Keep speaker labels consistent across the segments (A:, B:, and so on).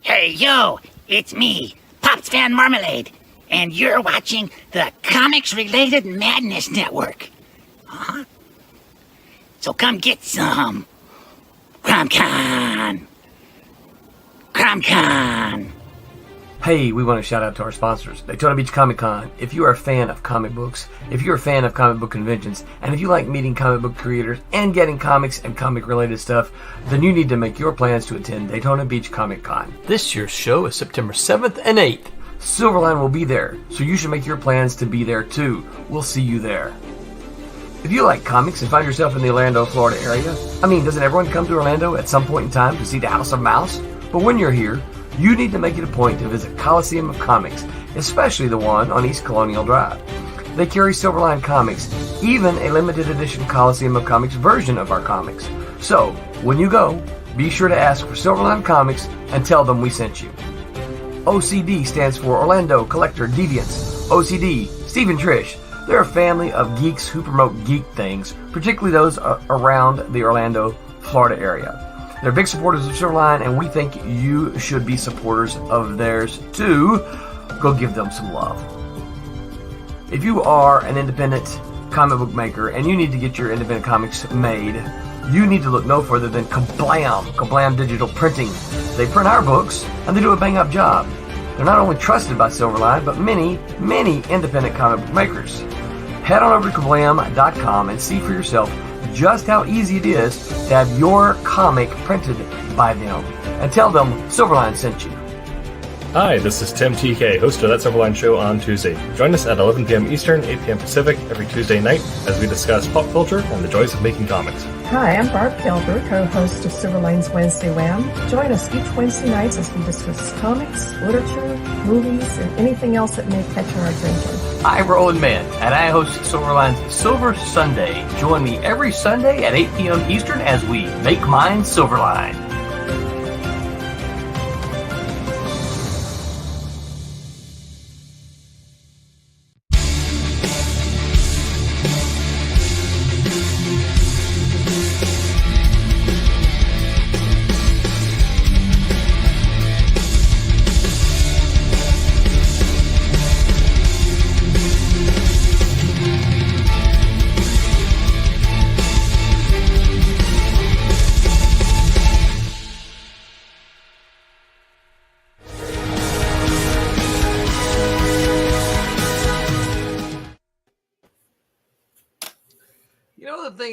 A: Hey, yo, it's me, Pops Van Marmalade, and you're watching the Comics-Related Madness Network. Huh? So come get some. CromCon.
B: Hey, we want to shout out to our sponsors, Daytona Beach Comic Con. If you are a fan of comic books, if you're a fan of comic book conventions, and if you like meeting comic book creators and getting comics and comic-related stuff, then you need to make your plans to attend Daytona Beach Comic Con. This year's show is September 7th and 8th. Silverline will be there, so you should make your plans to be there too. We'll see you there. If you like comics and find yourself in the Orlando, Florida area, doesn't everyone come to Orlando at some point in time to see the House of Mouse? But when you're here, you need to make it a point to visit Coliseum of Comics, especially the one on East Colonial Drive. They carry Silverline comics, even a limited edition Coliseum of Comics version of our comics. So, when you go, be sure to ask for Silverline Comics and tell them we sent you. OCD stands for Orlando Collector Deviants. OCD, Steve and Trish. They're a family of geeks who promote geek things, particularly those around the Orlando, Florida area. They're big supporters of Silverline, and we think you should be supporters of theirs too. Go give them some love. If you are an independent comic book maker and you need to get your independent comics made, you need to look no further than Kablam Digital Printing. They print our books, and they do a bang-up job. They're not only trusted by Silverline, but many, many independent comic book makers. Head on over to kablam.com and see for yourself just how easy it is to have your comic printed by them. And tell them Silverline sent you.
C: Hi, this is Tim TK, host of That Silverline Show on Tuesday. Join us at 11 p.m. Eastern, 8 p.m. Pacific every Tuesday night as we discuss pop culture and the joys of making comics.
D: Hi, I'm Barb Kilber, co-host of Silverline's Wednesday Wham. Join us each Wednesday nights as we discuss comics, literature, movies, and anything else that may catch our attention.
B: I'm Roland Mann, and I host Silverline's Silver Sunday. Join me every Sunday at 8 p.m. Eastern as we make mine Silverline.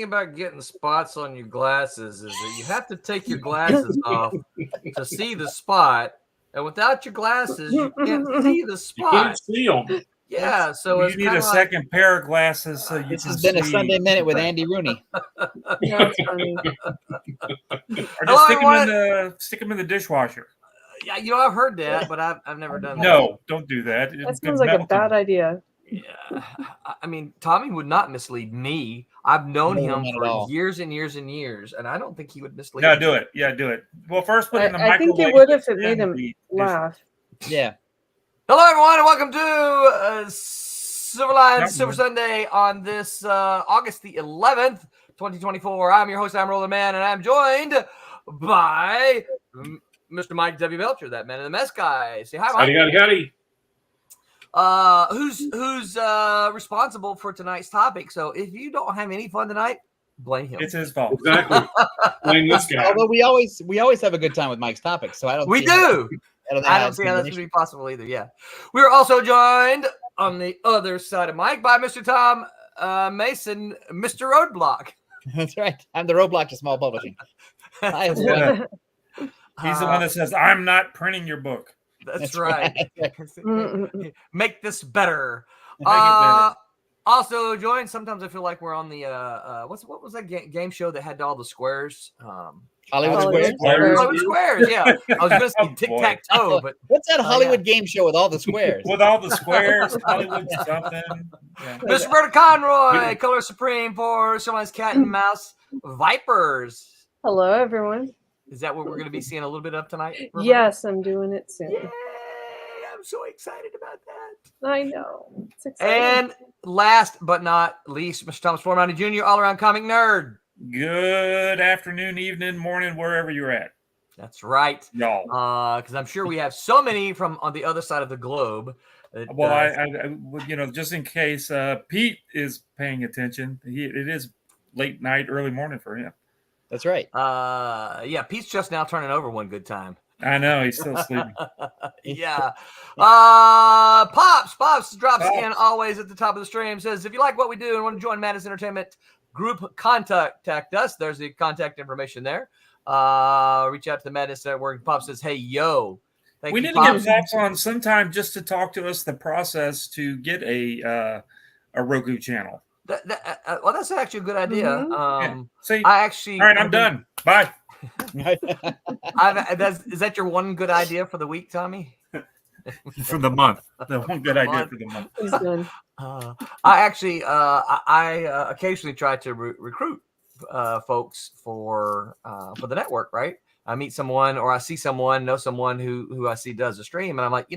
E: About getting spots on your glasses is that you have to take your glasses off to see the spot, and without your glasses you can't see the spot.
F: You can't see them.
E: Yeah, so
F: you need a second pair of glasses. So
G: this has been a Sunday Minute with Andy Rooney.
D: That's funny.
F: Or just stick them in the dishwasher.
E: Yeah, I've heard that, but I've never done that.
F: No, don't do that.
D: That sounds like a bad idea.
E: Yeah, Tommy would not mislead me. I've known him for years and years and years, and I don't think he would mislead me.
F: Do it. Yeah, do it. Well, first put it in the microwave.
D: I think it would if it made him laugh.
G: Yeah.
E: Hello, everyone, and welcome to Silverline Silver Sunday on this August the 11th, 2024. I'm your host, I'm Roller Man, and I'm joined by Mr. Mike W. Belcher, that man in the mess guy. Say hi, Mike.
F: Howdy.
E: Who's responsible for tonight's topic? So if you don't have any fun tonight, blame him.
F: It's his fault.
H: Exactly. Blame this guy.
G: Although we always have a good time with Mike's topics, so I don't.
E: We do. I don't see how that's going to be possible either. Yeah, we are also joined on the other side of Mike by Mr. Tom Mason, Mr. Roadblock.
G: That's right. I'm the Roadblock to small publishing. Hi, everyone.
F: He's the one that says, "I'm not printing your book."
E: That's right. Make this better.
F: Make it better.
E: Also joined. Sometimes I feel like we're on the what was that game show that had all the squares?
G: Hollywood Squares.
E: Hollywood Squares. Yeah, I was going to say tic tac toe, but
G: what's that Hollywood game show with all the squares?
F: With all the squares, Hollywood something. Yeah.
E: Mr. Roberta Conroy, Color Supreme for Silverline's Cat and Mouse Vipers.
D: Hello, everyone.
E: Is that what we're going to be seeing a little bit of tonight? Roberta?
D: Yes, I'm doing it soon.
E: Yay! I'm so excited about that.
D: I know. It's exciting.
E: And last but not least, Mr. Thomas Florimani Jr., all-around comic nerd.
F: Good afternoon, evening, morning, wherever you're at.
E: That's right.
F: y'all.
E: Because I'm sure we have so many from on the other side of the globe. That,
F: Well, I just in case Pete is paying attention, it is late night, early morning for him.
G: That's right.
E: yeah, Pete's just now turning over one good time.
F: I know he's still sleeping.
E: Yeah. Pops drops in always at the top of the stream. Says, if you like what we do and want to join Madness Entertainment Group, contact us. There's the contact information there. Reach out to the Madness Network. Pop says, hey, yo.
F: We need to get Pops on sometime just to talk to us the process to get a Roku channel.
E: Well, that's actually a good idea.
F: Yeah. See,
E: I actually.
F: All right, I'm done. Bye.
E: Is that your one good idea for the week, Tommy?
F: For the month. The one good idea for the month.
D: He's done.
E: I actually, I occasionally try to recruit folks for the network, right? I meet someone or I see someone, know someone who I see does a stream, and I'm like,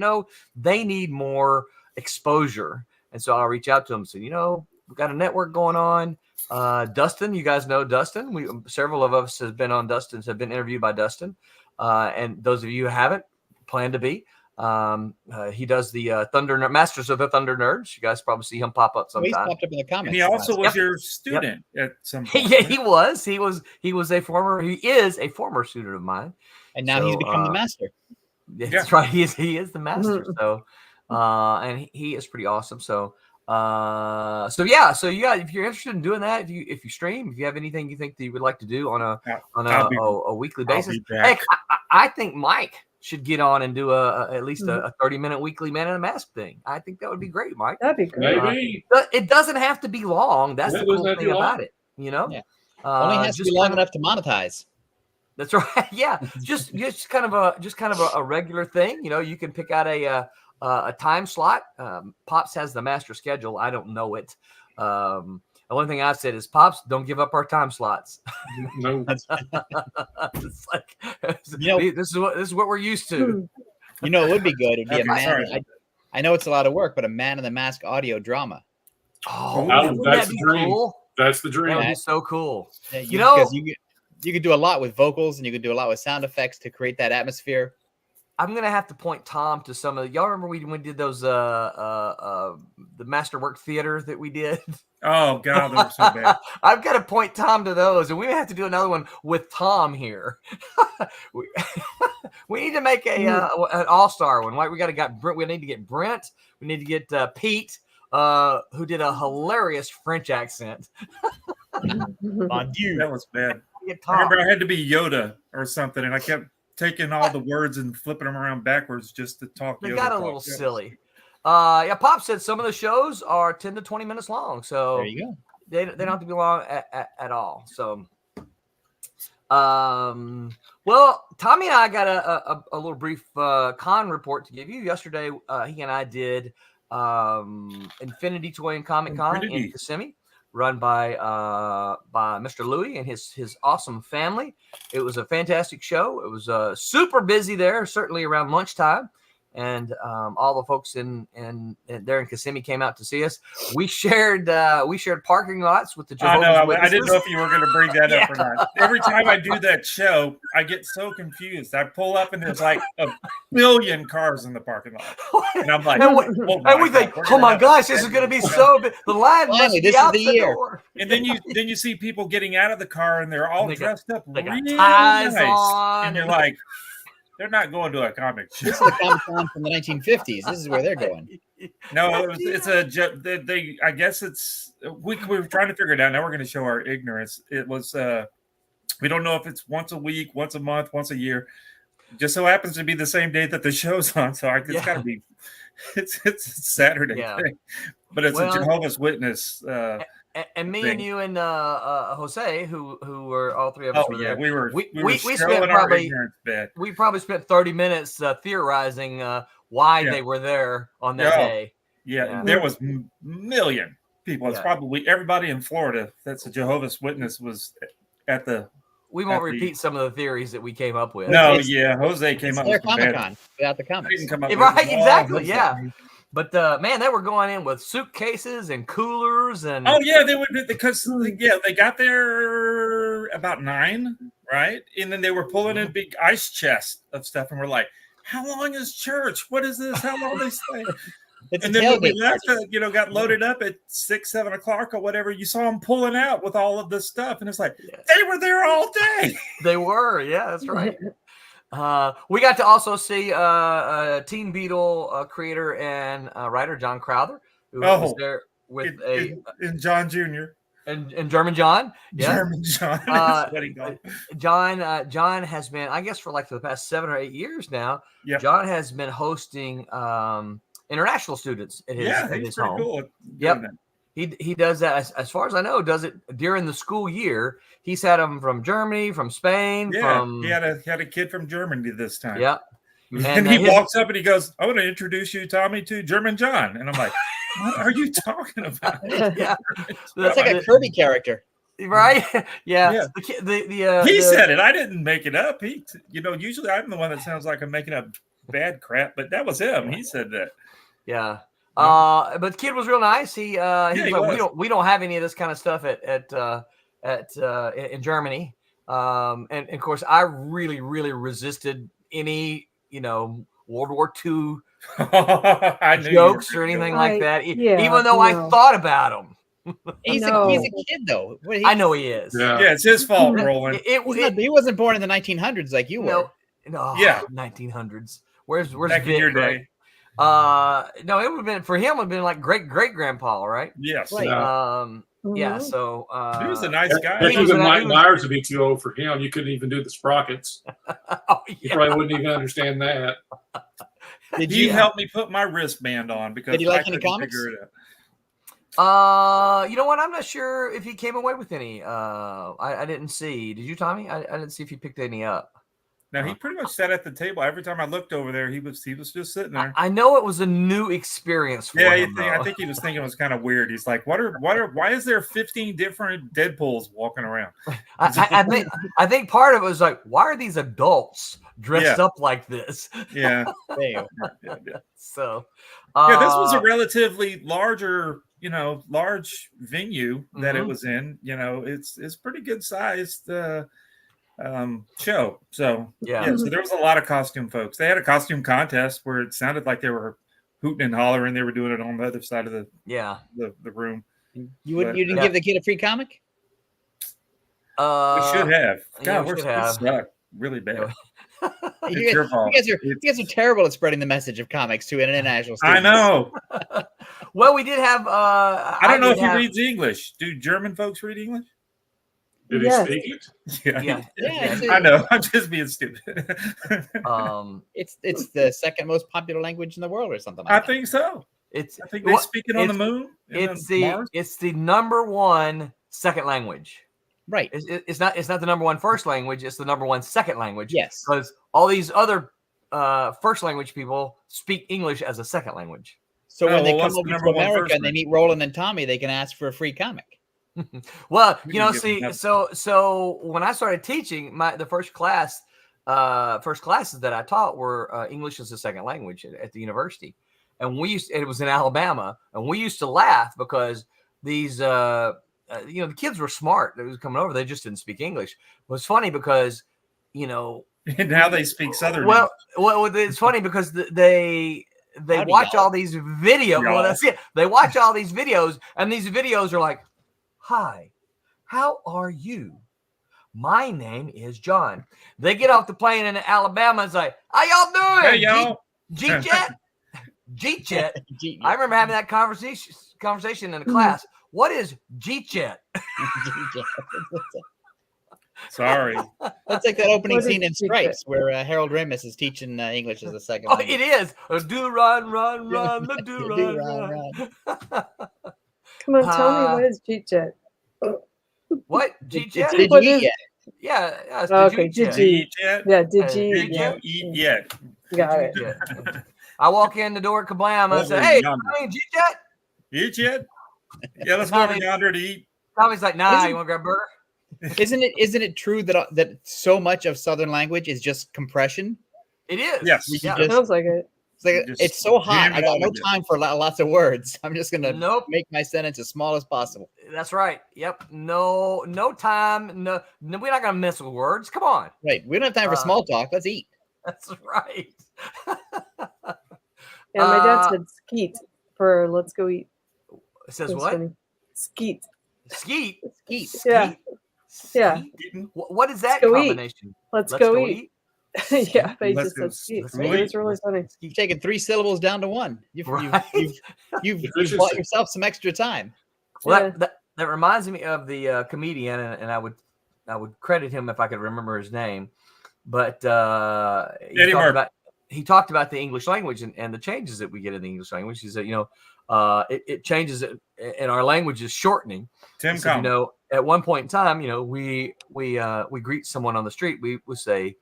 E: they need more exposure. And so I'll reach out to them. So, we've got a network going on. Dustin, you guys know Dustin. Several of us have been interviewed by Dustin. And those of you who haven't, plan to be. He does the Masters of the Thunder Nerds. You guys probably see him pop up sometime.
G: He's popped up in the comments.
F: And he also was your student at some point.
E: Yeah, he was. He is a former student of mine.
G: And now he's become the master.
E: That's right. He is the master. So and he is pretty awesome. So if you're interested in doing that, if you stream, if you have anything you think that you would like to do on a weekly basis, heck, I think Mike should get on and do at least a 30-minute weekly Man in a Mask thing. I think that would be great, Mike.
D: That'd be great.
H: Maybe.
E: It doesn't have to be long. That's the cool thing about it.
G: Yeah. Only has to be long enough to monetize.
E: That's right. Yeah, just kind of a regular thing. You can pick out a time slot. Pops has the master schedule. I don't know it. The only thing I've said is, Pops, don't give up our time slots.
H: No.
E: It's like, this is what we're used to.
G: It would be good. It'd be a man. I know it's a lot of work, but a Man in the Mask audio drama.
E: Oh,
H: that's the dream.
E: Cool?
H: That's the dream.
E: That would be so cool.
G: Because you could do a lot with vocals and you could do a lot with sound effects to create that atmosphere.
E: I'm gonna have to point Tom to some of y'all. Remember we did those the Masterwork Theater that we did.
F: Oh God, that was so bad.
E: I've got to point Tom to those, and we may have to do another one with Tom here. we need to make an all-star one. Right? We need to get Brent. We need to get Pete, who did a hilarious French accent.
F: That was bad. I remember I had to be Yoda or something, and I kept taking all the words and flipping them around backwards just to talk.
E: They got a little silly. Pop said some of the shows are 10 to 20 minutes long, so
G: there you go.
E: They don't have to be long at all. So, well, Tommy and I got a little brief con report to give you. Yesterday, he and I did Infinity Toy and Comic Con in Kissimmee, run by Mr. Louie and his awesome family. It was a fantastic show. It was super busy there, certainly around lunchtime. And all the folks in there in Kissimmee came out to see us. We shared parking lots with the Jehovah's Witnesses.
F: I didn't know if you were going to bring that up or not. Every time I do that show, I get so confused. I pull up and there's like a billion cars in the parking lot, and I'm like,
E: we think, oh my gosh, this is going to be so big. The line must be out the door.
F: And then you see people getting out of the car and they're all dressed up,
E: they got
F: really
E: ties
F: nice,
E: on,
F: and you're like, they're not going to a comic show.
G: This is the Comic Con from the 1950s. This is where they're going.
F: No, I guess it's we were trying to figure it out. Now we're going to show our ignorance. It was we don't know if it's once a week, once a month, once a year. Just so happens to be the same day that the show's on. So it's got to be it's a Saturday thing. But it's a Jehovah's Witness.
E: And me and you and Jose, who were all three of us.
F: Oh yeah, we were
E: spent probably spent 30 minutes theorizing why they were there on that day.
F: Yeah, there was million people. It's probably everybody in Florida that's a Jehovah's Witness was at the.
E: We won't repeat some of the theories that we came up with.
F: No, Jose came up with
G: Comic Con without the comics.
E: Right, exactly, yeah. But man, they were going in with suitcases and coolers and
F: they would because they got there about 9 right? And then they were pulling in big ice chests of stuff, and we're like, "How long is church? What is this? How long they stay?" And then when we left, got loaded up at 6, 7 o'clock or whatever, you saw them pulling out with all of this stuff, and it's like they were there all day.
E: They were, yeah, that's right. We got to also see Teen Beetle creator and writer John Crowther, who was there with
F: and John Jr.
E: and German John. Yeah.
F: German John.
E: John has been, I guess, for like the past 7 or 8 years now.
F: Yep.
E: John has been hosting international students at his home.
F: Cool.
E: Yep. He does that, as far as I know, does it during the school year. He's had them from Germany, from Spain.
F: Yeah, he had a kid from Germany this time.
E: Yeah.
F: And he walks up and he goes, "I want to introduce you, Tommy, to German John." And I'm like, "What are you talking about?"
E: Yeah.
G: That's like a Kirby character.
E: Right? Yeah.
F: He said it. I didn't make it up. Usually I'm the one that sounds like I'm making up bad crap, but that was him. He said that.
E: Yeah. But the kid was real nice. He was like, we don't have any of this kind of stuff in Germany. And of course I really, really resisted any, World War II jokes or anything like that. Even though I thought about them.
G: He's a kid though.
E: I know he is.
F: Yeah, it's his fault, Roland.
G: He wasn't born in the 1900s like you were.
E: No.
F: Yeah.
E: 1900s. Where's
F: back
E: Vic,
F: in your
E: right?
F: day?
E: No, it would have been for him. Would have been like great grandpa, right?
F: Yes.
E: Right. Yeah. So
F: he was a nice guy.
H: Even Mike Myers would be too old for him. You couldn't even do the sprockets. You probably wouldn't even understand that.
F: Did you help me put my wristband on because
G: did you like any comics?
F: Figure it out.
E: You know what? I'm not sure if he came away with any. I didn't see. Did you, Tommy? I didn't see if he picked any up.
F: Now he pretty much sat at the table. Every time I looked over there, he was just sitting there.
E: I know it was a new experience for him.
F: I think he was thinking it was kind of weird. He's like, why is there 15 different Deadpools walking around?
E: I think part of it was like, why are these adults dressed up like this?
F: Yeah.
E: So
F: this was a relatively large venue that it was in. It's pretty good sized show. So so there was a lot of costume folks. They had a costume contest where it sounded like they were hooting and hollering. They were doing it on the other side of the room.
G: You didn't give the kid a free comic?
F: We should have. God,
E: we
F: we're stuck really bad.
G: You guys are terrible at spreading the message of comics to an international student.
F: I know.
E: Well, we did have
F: I don't know if he reads English. Do German folks read English?
H: Did he speak it?
F: Yeah. I know. I'm just being stupid.
G: It's the second most popular language in the world, or something like that.
F: I think so. I think they speak it on the moon.
E: It's the number one second language.
G: Right.
E: It's not the number one first language. It's the number one second language.
G: Yes.
E: Because all these other first language people speak English as a second language.
G: So when they come over to America and they meet Roland and Tommy, they can ask for a free comic.
E: Well, so when I started teaching, the first classes that I taught were English as a second language at the university, and it was in Alabama, and we used to laugh because these the kids were smart. They was coming over, they just didn't speak English. It was funny because
F: and now they speak Southern.
E: Well, it's funny because they watch all these videos. Well, that's it. They watch all these videos, and these videos are like, "Hi, how are you? My name is John." They get off the plane in Alabama. It's like, "How y'all doing?
F: Hey, y'all.
E: G-Jet? G-Jet?" I remember having that conversation in the class. What is G-Jet?
F: Sorry.
G: That's like that opening scene in Stripes where Harold Ramis is teaching English as a second
E: language.
G: It
E: is. Do run, the do run.
I: Come on, tell me, what is G-Jet?
E: What? G-Jet?
G: Did you eat yet?
E: Yeah.
I: Okay, did you eat yet? Yeah, did you
F: eat yet?
I: Got it.
E: I walk in the door at Kablam. I say, "Hey, G-Jet?
F: Eat yet? Yeah, let's go over yonder to eat."
E: Tommy's like, "Nah, you want to grab a burger?"
G: Isn't it true that so much of Southern language is just compression?
E: It is.
F: Yes.
I: Sounds like it.
G: It's so hot.
F: jam
G: I
F: it
G: got
F: all
G: no
F: together.
G: time for lots of words. I'm just gonna make my sentence as small as possible.
E: That's right. Yep. No time. No, we're not gonna mess with words. Come on.
G: Right. We don't have time for small talk. Let's eat.
E: That's right.
I: Yeah, my dad said skeet for let's go eat.
E: It says
I: That's
E: what?
I: funny. Skeet.
E: Skeet.
G: Skeet.
I: Yeah. Yeah.
E: What is that
I: Let's go eat.
E: combination?
I: Let's go eat. Yeah, they
F: Let's
I: just
F: go
I: said skeet.
E: let's
I: It
E: go
I: was really funny.
G: You've taken 3 syllables down to 1. You've bought
H: Efficiency.
G: yourself some extra time.
E: Well, that reminds me of the comedian, and I would credit him if I could remember his name. But he talked about the English language and the changes that we get in the English language. He said, it changes, and our language is shortening.
F: Tim,
E: said, at one point in time, we greet someone on the street, we would say,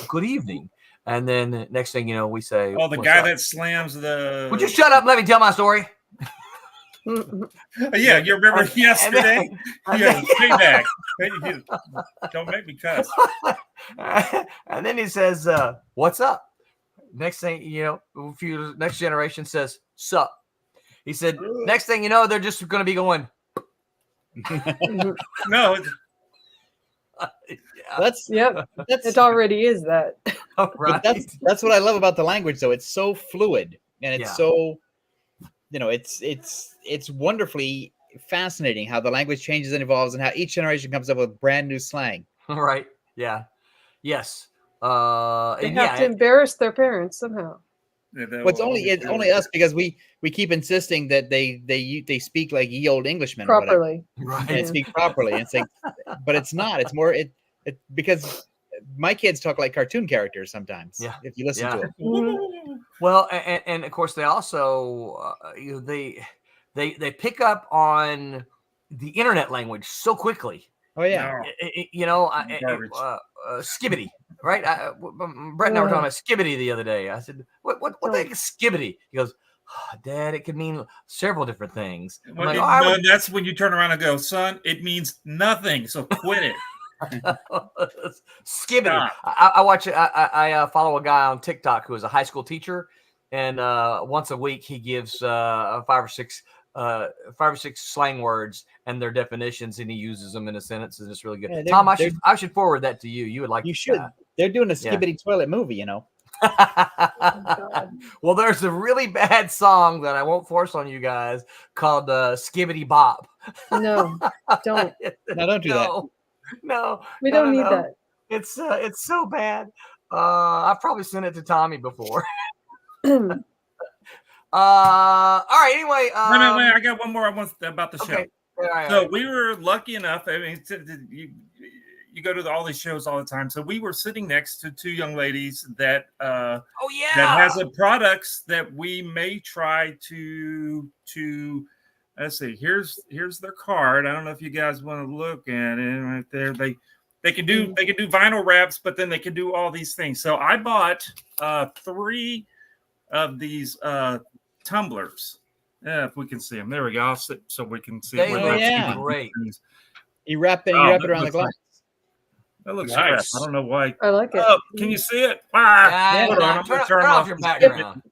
E: good evening, and then next thing you know, we say,
F: the
E: "What's
F: guy
E: up?"
F: that slams the.
E: Would you shut up? And let me tell my story.
F: Yeah, you remember yesterday? Yeah, payback. Don't make me cuss.
E: And then he says, "What's up?" Next thing next generation says, "Sup." He said, "Next thing you know, they're just going to be going."
F: No,
I: it already is that.
E: Right.
G: But that's what I love about the language, though. It's so fluid, and it's so, it's wonderfully fascinating how the language changes and evolves, and how each generation comes up with brand new slang.
E: Right. Yeah. Yes.
I: They have to embarrass their parents somehow.
G: Well, it's only us, because we keep insisting that they speak like ye old Englishmen
I: properly,
E: right?
G: And speak properly. And it's like, but it's not. It's more because my kids talk like cartoon characters sometimes.
E: Yeah,
G: if you listen to them.
I: Mm-hmm.
E: Well, and of course they also they pick up on the internet language so quickly.
G: Oh yeah,
E: skibbity, right? Brett and I were talking about skibbity the other day. I said, "What the heck is skibbity?" He goes, "Dad, it could mean several different things." I'm like,
F: that's when you turn around and go, "Son, it means nothing. So quit it."
E: Skibbity. I watch. I follow a guy on TikTok who is a high school teacher, and once a week he gives 5 or 6 slang words and their definitions, and he uses them in a sentence, and it's really good.
G: Yeah,
E: Tom, I should forward that to you. You would like.
G: You should. They're doing a skibbity toilet movie,
E: Well, there's a really bad song that I won't force on you guys called Skibbity Bop.
I: No, don't.
G: No, don't do that.
E: No,
I: we don't need that.
E: It's so bad. I've probably sent it to Tommy before. All right. Anyway,
F: wait, I got one more I want about the show.
E: Okay.
F: So we were lucky enough. I mean, you go to all these shows all the time. So we were sitting next to 2 young ladies that that has a products that we may try to let's see. Here's their card. I don't know if you guys want to look at it right there. They can do vinyl wraps, but then they can do all these things. So I bought 3 of these tumblers. Yeah, if we can see them. There we go. I'll sit so we can see.
E: They look great.
G: You wrap it around the glass.
F: That looks
H: nice.
F: nice. I don't know why.
I: I like it.
F: Oh, can you see it?
E: Hold on, I'm gonna turn off your background.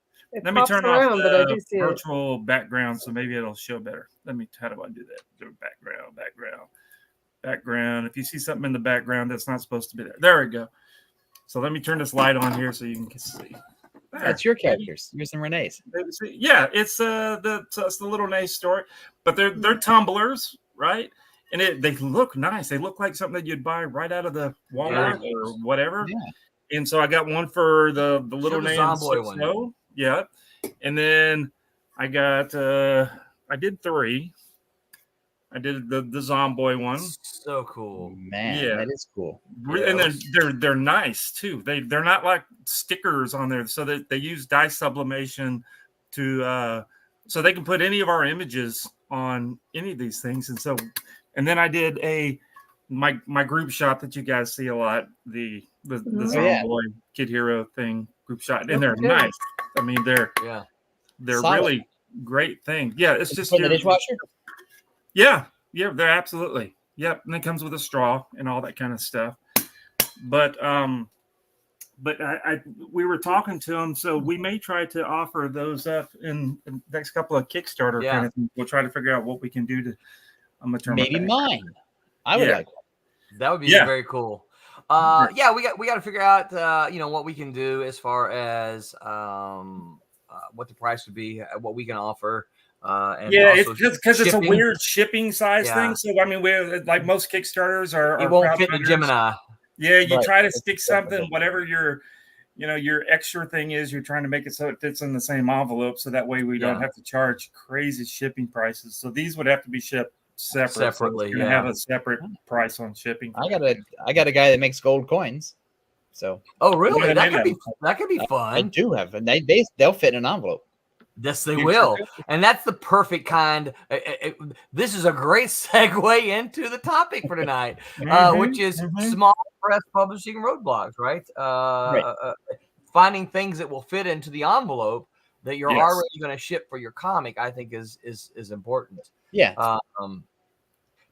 F: Let me turn off
I: but I do
F: the
I: see
F: virtual background, so maybe it'll show better. How do I do that? Do background. If you see something in the background that's not supposed to be there. There we go. So let me turn this light on here so you can see. There.
G: That's your characters. Yours and Renee's.
F: Yeah, it's the little nice story, but they're tumblers, right? And they look nice. They look like something that you'd buy right out of the Walmart or whatever. Yeah. And so I got one for the little name
E: Zomboy one.
F: Snow. Yeah. And then I got I did 3. I did the Zomboy one.
E: So cool,
G: man. Yeah, that is cool.
F: And they're nice too. They're not like stickers on there, so they use dye sublimation to so they can put any of our images on any of these things. And then I did my group shot that you guys see a lot, the Zomboy Kid Hero thing group shot, and they're nice. I mean, they're really great thing. Yeah, it's just
G: in the dishwasher.
F: Yeah, they're absolutely. Yep, and it comes with a straw and all that kind of stuff. But but we were talking to them, so we may try to offer those up in the next couple of Kickstarter kind of things. We'll try to figure out what we can do to
G: maybe mine. I would like
E: that would be very cool. We got to figure out what we can do as far as what the price would be, what we can offer. And
F: it's just because it's a weird shipping size thing. So I mean, we're like most Kickstarters are
E: it won't fit the Gemini.
F: Yeah, you try to stick something, whatever your extra thing is, you're trying to make it so it fits in the same envelope, so that way we don't have to charge crazy shipping prices. So these would have to be shipped separately. So have a separate price on shipping.
G: I got a guy that makes gold coins. So
E: really? That could be fun.
G: I do have, and they'll fit in an envelope.
E: Yes, they will. And that's the perfect kind. This is a great segue into the topic for tonight, which is small press publishing roadblocks, right? Finding things that will fit into the envelope that you're already going to ship for your comic, I think is important.
G: Yeah.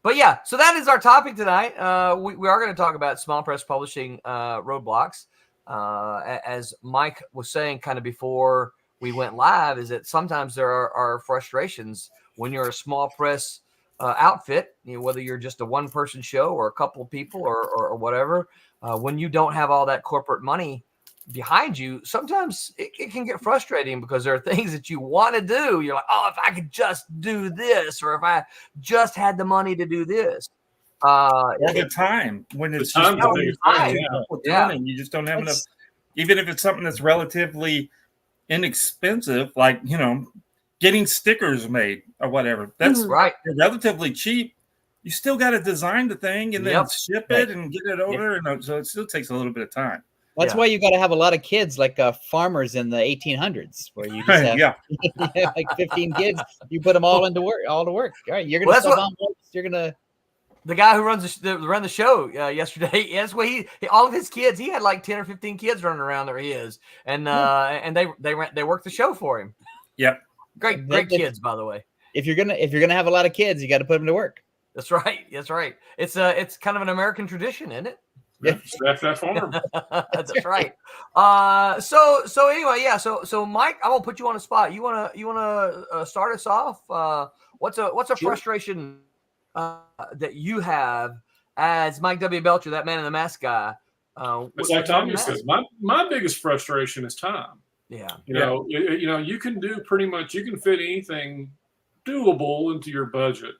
E: But yeah, so that is our topic tonight. We are going to talk about small press publishing roadblocks. As Mike was saying kind of before we went live, is that sometimes there are frustrations when you're a small press outfit, whether you're just a one-person show or a couple of people or whatever, when you don't have all that corporate money behind you, sometimes it can get frustrating because there are things that you want to do. You're like, oh, if I could just do this, or if I just had the money to do this.
F: All the time when it's just you just don't have enough, even if it's something that's relatively inexpensive, like getting stickers made or whatever. That's relatively cheap. You still got to design the thing and then ship it and get it over, and so it still takes a little bit of time.
G: That's why you got to have a lot of kids, like farmers in the 1800s, where you just have like 15 kids. You put them all to work. All right, you're gonna sell envelopes. You're gonna.
E: The guy who runs the show yesterday, that's what he all of his kids. He had like 10 or 15 kids running around there. He is, and they work the show for him.
F: Yep,
E: great kids, by the way.
G: If you're gonna have a lot of kids, you got to put them to work.
E: That's right. It's kind of an American tradition, isn't it?
H: Yeah, that farm.
E: That's right. So anyway, So Mike, I'm gonna put you on the spot. You wanna start us off? What's a frustration that you have as Mike W. Belcher, that man in the mask guy?
H: It's like Tommy says. My biggest frustration is time.
E: Yeah.
H: You can do pretty much. You can fit anything doable into your budget.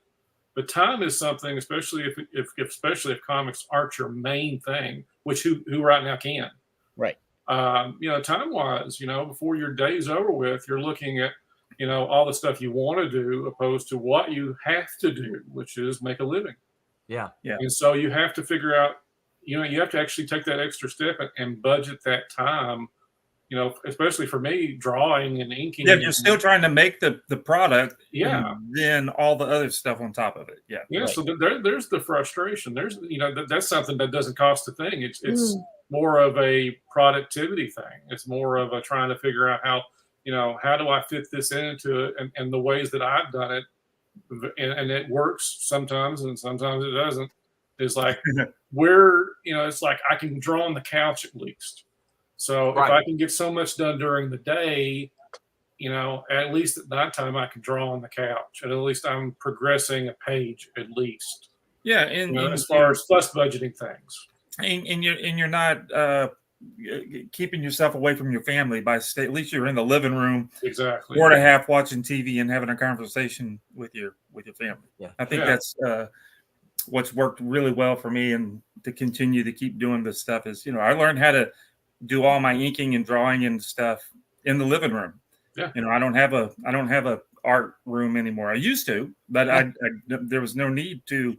H: But time is something, especially if comics aren't your main thing, which who right now can.
G: Right.
H: Time wise, before your day's over with, you're looking at, all the stuff you want to do opposed to what you have to do, which is make a living.
E: Yeah. Yeah.
H: And so you have to figure out, you have to actually take that extra step and budget that time. Especially for me, drawing and inking.
F: Yeah, you're still trying to make the product.
H: Yeah.
F: And then all the other stuff on top of it. Yeah.
H: Yeah. Right. So there's the frustration. There's, that's something that doesn't cost a thing. It's more of a productivity thing. It's more of a trying to figure out how do I fit this into it, and the ways that I've done it, and it works sometimes and sometimes it doesn't. Is like it's like I can draw on the couch at least. So if I can get so much done during the day, at least at nighttime I can draw on the couch, and at least I'm progressing a page at least.
F: Yeah, and
H: as far as plus budgeting things,
F: and you're not keeping yourself away from your family by at least you're in the living room,
H: exactly,
F: 4.5 watching TV and having a conversation with your family.
E: Yeah,
F: I think that's what's worked really well for me, and to continue to keep doing this stuff is I learned how to do all my inking and drawing and stuff in the living room.
H: Yeah.
F: I don't have a art room anymore. I used to, but I there was no need to,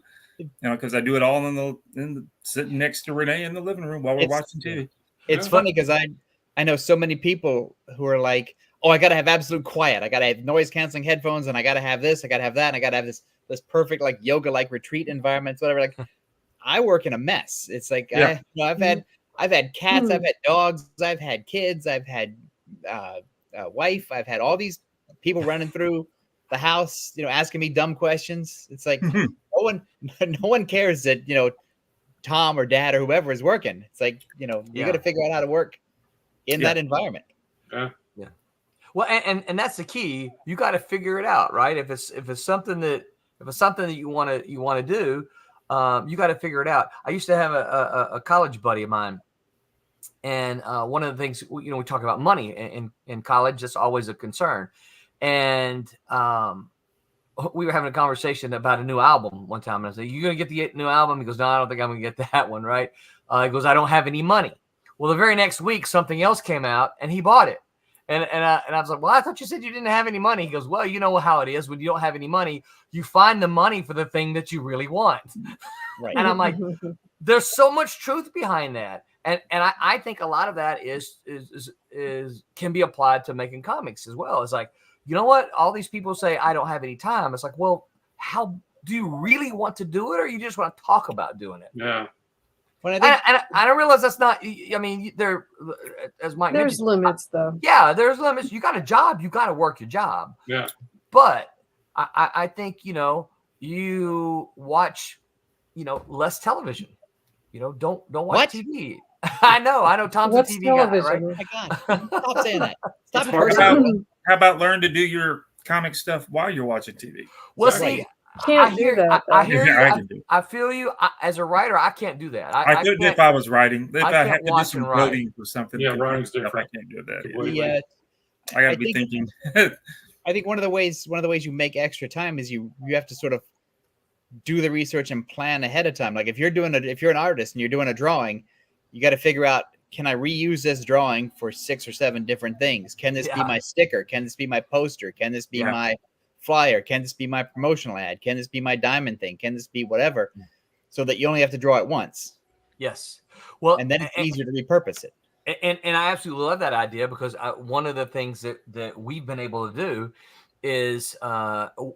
F: because I do it all in the sitting next to Renee in the living room while we're watching TV.
G: It's funny because I know so many people who are like, oh, I got to have absolute quiet. I got to have noise canceling headphones, and I got to have this, I got to have that, and I got to have this perfect like yoga like retreat environments, whatever. Like I work in a mess. It's like I've had cats, I've had dogs, I've had kids, I've had a wife, I've had all these people running through the house, asking me dumb questions. It's like no one cares that Tom or Dad or whoever is working. It's like, you got to figure out how to work in that environment.
H: Yeah.
E: Well, and that's the key. You got to figure it out, right? If it's something that you want to do, you got to figure it out. I used to have a college buddy of mine, and one of the things we talk about money in college. That's always a concern, and we were having a conversation about a new album one time, and I said, "You gonna get the new album?" He goes, "No, I don't think I'm gonna get that one." Right? He goes, "I don't have any money." Well, the very next week, something else came out, and he bought it. And I was like, "Well, I thought you said you didn't have any money." He goes, "Well, you know how it is when you don't have any money. You find the money for the thing that you really want."
G: Right.
E: And I'm like, "There's so much truth behind that." And I think a lot of that is can be applied to making comics as well. It's like, you know what? All these people say I don't have any time. It's like, well, how do you really want to do it, or you just want to talk about doing it?
H: Yeah.
G: When I
E: don't realize that's not. I mean, as Mike
I: There's
E: mentioned,
I: limits, though.
E: Yeah, there's limits. You got a job. You got to work your job.
H: Yeah.
E: But I think you watch less television. Don't watch
G: What?
E: TV. I know. Tom's
I: What's
E: a TV
I: television?
E: guy, right?
G: Oh my God, stop saying that. Stop
H: It's hard
G: cursing.
H: to-
F: How about learn to do your comic stuff while you're watching TV?
E: Well,
G: Sorry.
E: see,
I: Can't
E: I
I: do
E: hear,
I: that.
E: I
I: though.
E: hear
F: Yeah, I
E: you.
F: can do it.
E: I feel you. As a writer, I can't do that.
F: I could if I was writing. If
E: I
F: I
E: can't
F: had to do
E: watch
F: some
E: and write.
F: coding or something,
H: Yeah,
F: to
H: writing's
F: stuff,
H: different.
F: I can't do that.
H: Completely.
G: Yeah,
F: I got
G: I
F: to be
G: think-
F: thinking.
G: I think one of the ways you make extra time is you have to sort of do the research and plan ahead of time. Like if you're an artist and you're doing a drawing, you got to figure out, can I reuse this drawing for 6 or 7 different things? Can this be my sticker? Can this be my poster? Can this be my flyer? Can this be my promotional ad? Can this be my diamond thing? Can this be whatever? So that you only have to draw it once.
E: Yes. Well,
G: And then it's easier to repurpose it.
E: And I absolutely love that idea, because one of the things that we've been able to do is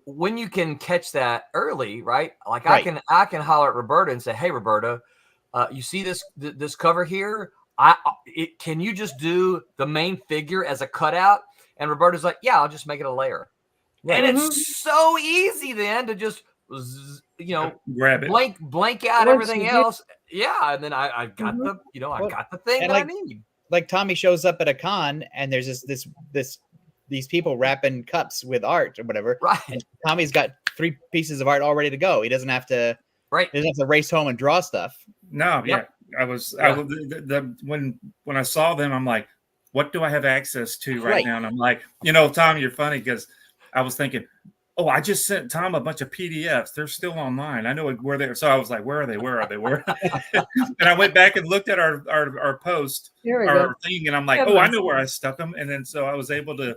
E: when you can catch that early, right? Like
G: Right.
E: I can holler at Roberta and say, "Hey, Roberta, you see this cover here? Can you just do the main figure as a cutout?" And Roberta's like, "Yeah, I'll just make it a layer."
G: Right.
E: And it's so easy then to just
F: Grab it.
E: blank out
I: Once
E: everything
I: you get-
E: else. Yeah, and then I got the I got the thing
G: and
E: that I
G: like-
E: need.
G: Like Tommy shows up at a con and there's these people wrapping cups with art or whatever.
E: Right.
G: And Tommy's got 3 pieces of art all ready to go. He doesn't have to race home and draw stuff.
F: No,
E: Yep.
F: I was
E: Yeah.
F: when I saw them, I'm like, what do I have access to right
G: Right.
F: now? And I'm like, Tom, you're funny, because I was thinking, oh, I just sent Tom a bunch of PDFs. They're still online. I know where they're. So I was like, where are they? Where are they? Where? And I went back and looked at our post,
I: Here we
F: our
I: go.
F: thing, and I'm like, oh, I know where I stuck them. And then so I was able to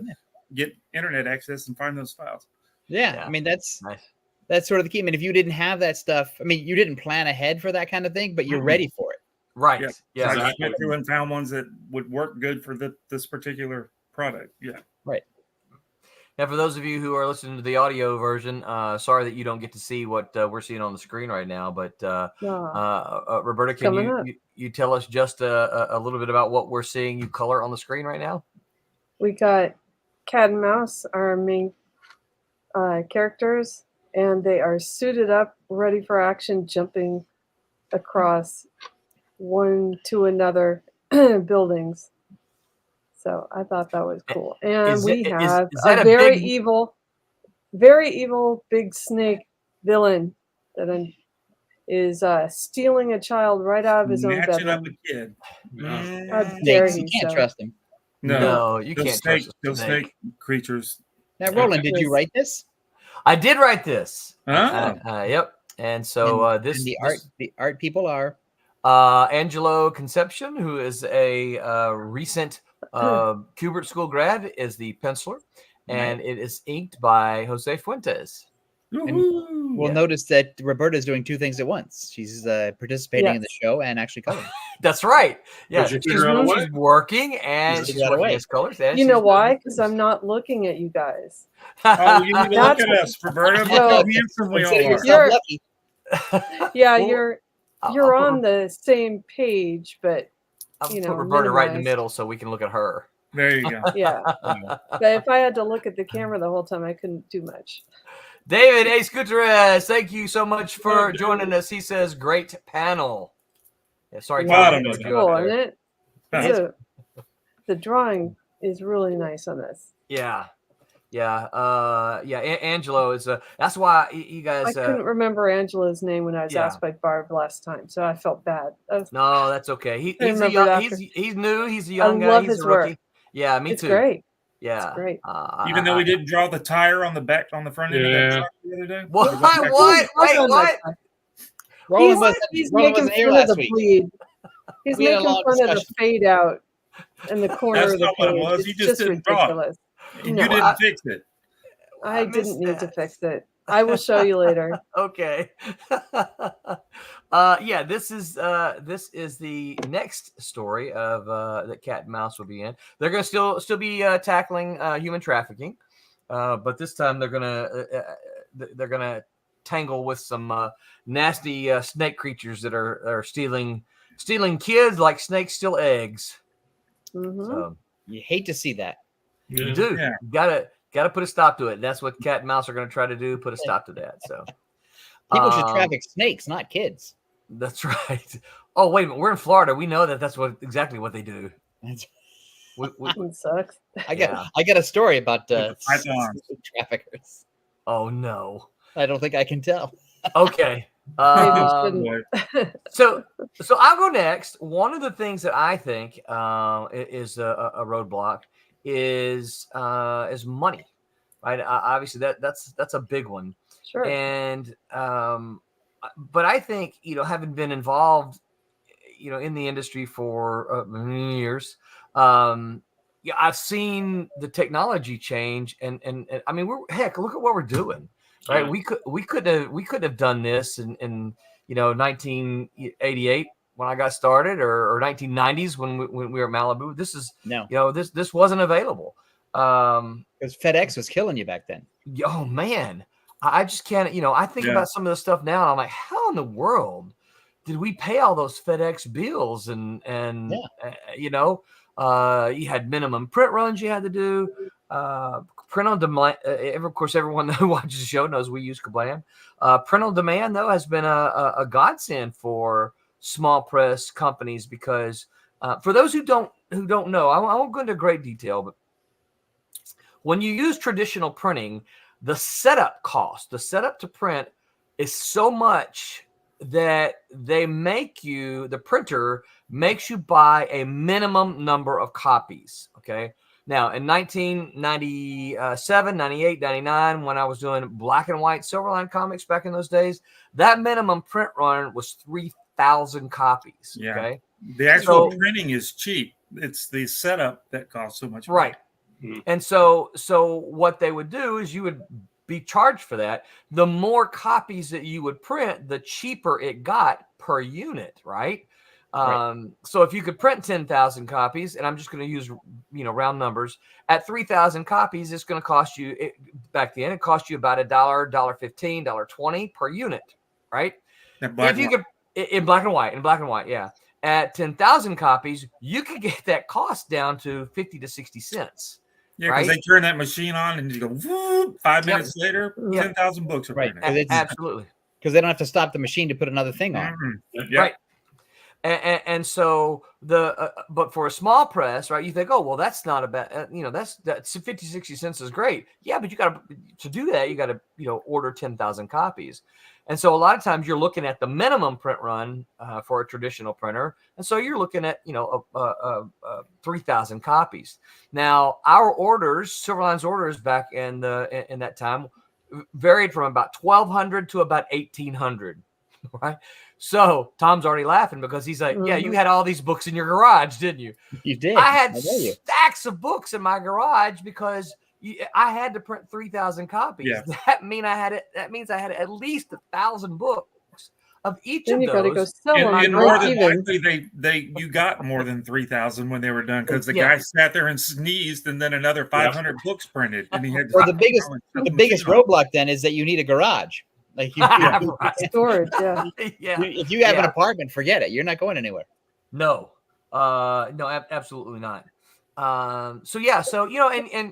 F: get internet access and find those files.
G: Yeah.
E: Yeah.
G: I mean, that's
E: Nice.
G: sort of the key. I mean, if you didn't have that stuff, I mean, you didn't plan ahead for that kind of thing, but you're ready for it.
E: Right.
F: Yeah.
E: Yeah.
F: So I just
H: Exactly.
F: went through and found ones that would work good for this particular product. Yeah.
E: Now, for those of you who are listening to the audio version, sorry that you don't get to see what we're seeing on the screen right now. But Roberta, can
I: Coming up.
E: you tell us just a little bit about what we're seeing you color on the screen right now?
I: We got Cat and Mouse, our main characters, and they are suited up, ready for action, jumping across one to another buildings. So I thought that was cool. And
E: Is
I: we
E: it- is-
I: have
E: is that
I: a
E: a
I: very
E: big-
I: evil big snake villain that is stealing a child right out of his own
F: Snatching up
I: bedroom.
F: a kid.
I: How dare
G: Snakes, you
I: he,
G: can't
I: so.
G: trust him.
E: No, you
F: those
E: can't
F: snake,
E: trust a
F: those snake creatures.
G: Now, Roland, did you write this?
E: I did write this.
F: Oh.
E: Yep. And so this
G: And the art people are
E: Angelo Concepcion, who is a recent Kubert School grad, is the penciler, and it is inked by Jose Fuentes.
F: Woohoo.
G: We'll notice that Roberta's doing 2 things at once. She's participating in the show and actually coloring.
E: That's right. Yeah,
H: Did you figure out a way?
E: she's working and
G: Did you
E: she's
G: figure out a
E: working
G: way?
E: as colors. And
I: You
E: she's
I: know
E: doing
I: why?
E: the
I: Because I'm not looking at you guys.
F: Oh, you need to look
I: That's
F: at
I: what-
F: us, Roberta. Look
I: So-
F: how handsome we
G: Consider
F: all are.
G: yourself
I: You're-
G: lucky.
I: Yeah,
E: Well,
I: you're
E: I'll
I: on the same page, but
E: I'll
I: you
E: put
I: know,
E: Roberta right in the
I: minimized.
E: middle so we can look at her.
F: There you go.
I: yeah. But if I had to look at the camera the whole time, I couldn't do much.
E: David Ace Gutierrez, thank you so much for joining us. He says, great panel. Yeah, sorry,
F: Well, I
E: Tom.
F: don't know
E: I cut
F: that.
E: you up
I: Cool,
E: there.
I: isn't it? The drawing is really nice on this.
E: Yeah. Angelo is. That's why you
I: I
E: guys.
I: couldn't remember Angela's name when I was
E: yeah.
I: asked by Barb last time, so I felt bad.
E: No, that's okay. He's a
I: remembered
E: young.
I: after.
E: He's new. He's a young guy.
I: love
E: He's
I: his
E: a rookie.
I: work.
E: Yeah, me
I: It's
E: too.
I: great.
E: Yeah,
I: It's great.
F: Even though we didn't draw the tire on the front end of that
H: Yeah.
F: truck the other day.
E: What?
F: We went back-
E: What? Wait,
I: On
E: what?
I: that
G: Roland
I: He's
G: Roland
I: making
G: wasn't here
I: fun of
G: last
I: the
G: week.
I: bleed. He's
G: We had a
I: making
G: long
I: fun of the
G: discussion.
I: fade out in the corner
F: That's
I: of the
F: not what it
I: page.
F: was.
I: It's
F: You just didn't draw it.
I: ridiculous.
F: And
I: No,
F: you didn't fix it.
I: I
E: missed
I: didn't need to
E: that.
I: fix it. I will show you later.
E: Okay. Yeah, this is the next story of that Cat and Mouse will be in. They're going to still be tackling human trafficking, but this time they're gonna tangle with some nasty snake creatures that are stealing kids like snakes steal eggs.
I: Mhm.
E: So
G: You hate to see that.
E: you do.
F: Yeah.
E: You gotta put a stop to it. That's what Cat and Mouse are going to try to do. Put a stop to that. So
G: People should traffic snakes, not kids.
E: that's right. Oh wait a minute, we're in Florida. We know that's exactly what they do. We,
I: It sucks.
G: I got a story about
F: Pythons.
G: traffickers.
E: oh no.
G: I don't think I can tell.
E: Okay.
I: Maybe
E: So I'll go next. One of the things that I think is a roadblock is money, right? Obviously that's a big one.
I: Sure.
E: And but I think having been involved in the industry for many years, I've seen the technology change, and I mean look at what we're doing, right?
H: Yeah.
E: We could have done this in 1988 when I got started, or 1990s when we were at Malibu. This is this wasn't available.
G: Because FedEx was killing you back then.
E: Oh man, I just can't. I think about some of the stuff now, and I'm like, how in the world did we pay all those FedEx bills? And you had minimum print runs you had to do. Print on demand. Of course, everyone who watches the show knows we use Kablam. Print on demand, though, has been a godsend for small press companies because for those who don't know, I won't go into great detail, but when you use traditional printing, the setup cost, the setup to print, is so much that the printer makes you buy a minimum number of copies. Okay. Now, in 1997, 98, 99, when I was doing black and white Silverline comics back in those days, that minimum print run was 3,000 copies.
F: Yeah.
E: Okay.
F: The actual printing is cheap. It's the setup that costs so much money.
E: Right. And so what they would do is you would be charged for that. The more copies that you would print, the cheaper it got per unit, right? So if you could print 10,000 copies, and I'm just going to use round numbers, at 3,000 copies, it's going to cost you back then. It cost you about $1, $1.15, $1.20 per unit, right? If you could in black and white, yeah. At 10,000 copies, you could get that cost down to 50 to 60 cents.
F: Yeah, because they turn that machine on and you go, whoop, 5 minutes later, 10,000 books are printed.
E: Absolutely.
G: Because they don't have to stop the machine to put another thing on.
F: Mm-hmm.
E: Right. And so but for a small press, right, you think, oh, well, that's not a bad, that's 50, 60 cents is great. Yeah, but to do that, you got to, order 10,000 copies. And so a lot of times you're looking at the minimum print run for a traditional printer. And so you're looking at, 3,000 copies. Now, our orders, Silverline's orders back in that time varied from about 1,200 to about 1,800, right? So Tom's already laughing because he's like, yeah, you had all these books in your garage, didn't you?
G: You did.
E: I had stacks of books in my garage because I had to print 3,000 copies. Yeah. That means I had at least 1,000 books of each of those.
I: You got to go sell them.
F: And more than likely, you got more than 3,000 when they were done because the guy sat there and sneezed, and then another 500 books printed. And he had
G: the biggest roadblock then is that you need a garage. Like
I: storage,
G: If you have an apartment, forget it. You're not going anywhere.
E: No, absolutely not. And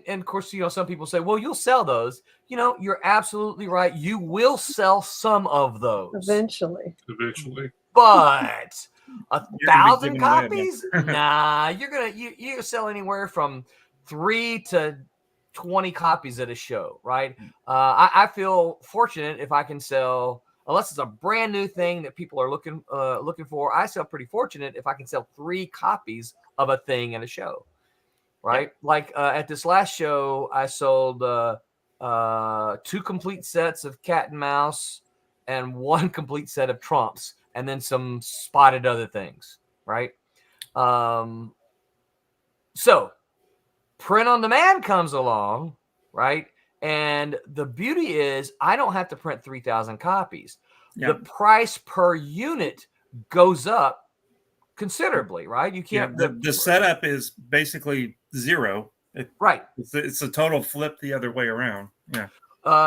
E: of course, some people say, well, you'll sell those. You're absolutely right. You will sell some of those
I: eventually.
E: But
F: You're gonna be
E: 1,000
F: giving away a
E: copies?
F: bunch.
E: Nah, you sell anywhere from 3 to 20 copies at a show, right? I feel fortunate if I can sell, unless it's a brand new thing that people are looking for. I sell pretty fortunate if I can sell 3 copies of a thing at a show, right? Like at this last show, I sold 2 complete sets of cat and mouse and 1 complete set of trumps, and then some spotted other things, right? So print on demand comes along, right? And the beauty is I don't have to print 3,000 copies. The price per unit goes up considerably, right? You can't.
F: The setup is basically zero.
E: Right.
F: It's a total flip the other way around. Yeah.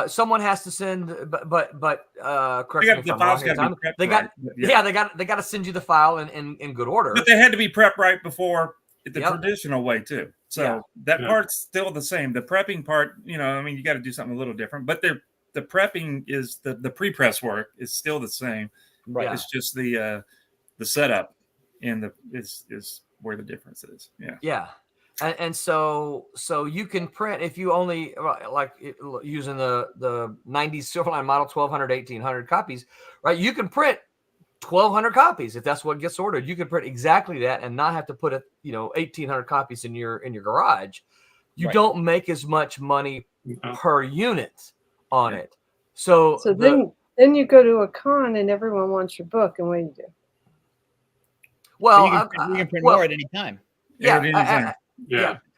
E: Someone has to send, but correct me if I'm wrong here, Tom. They got to send you the file in good order.
F: But they had to be prepped right before the traditional way too. So that part's still the same. The prepping part, you got to do something a little different. But the prepping is the pre-press work is still the same.
E: Right.
F: It's just the setup and is where the difference is. Yeah.
E: Yeah. And so you can print, if you only like using the 90s Silverline model, 1,200, 1,800 copies, right? You can print 1,200 copies if that's what gets ordered. You can print exactly that and not have to put 1,800 copies in your garage. You don't make as much money per unit on it. So
I: then you go to a con and everyone wants your book, and what do you do?
E: Well,
G: you can print more at any time.
E: Yeah.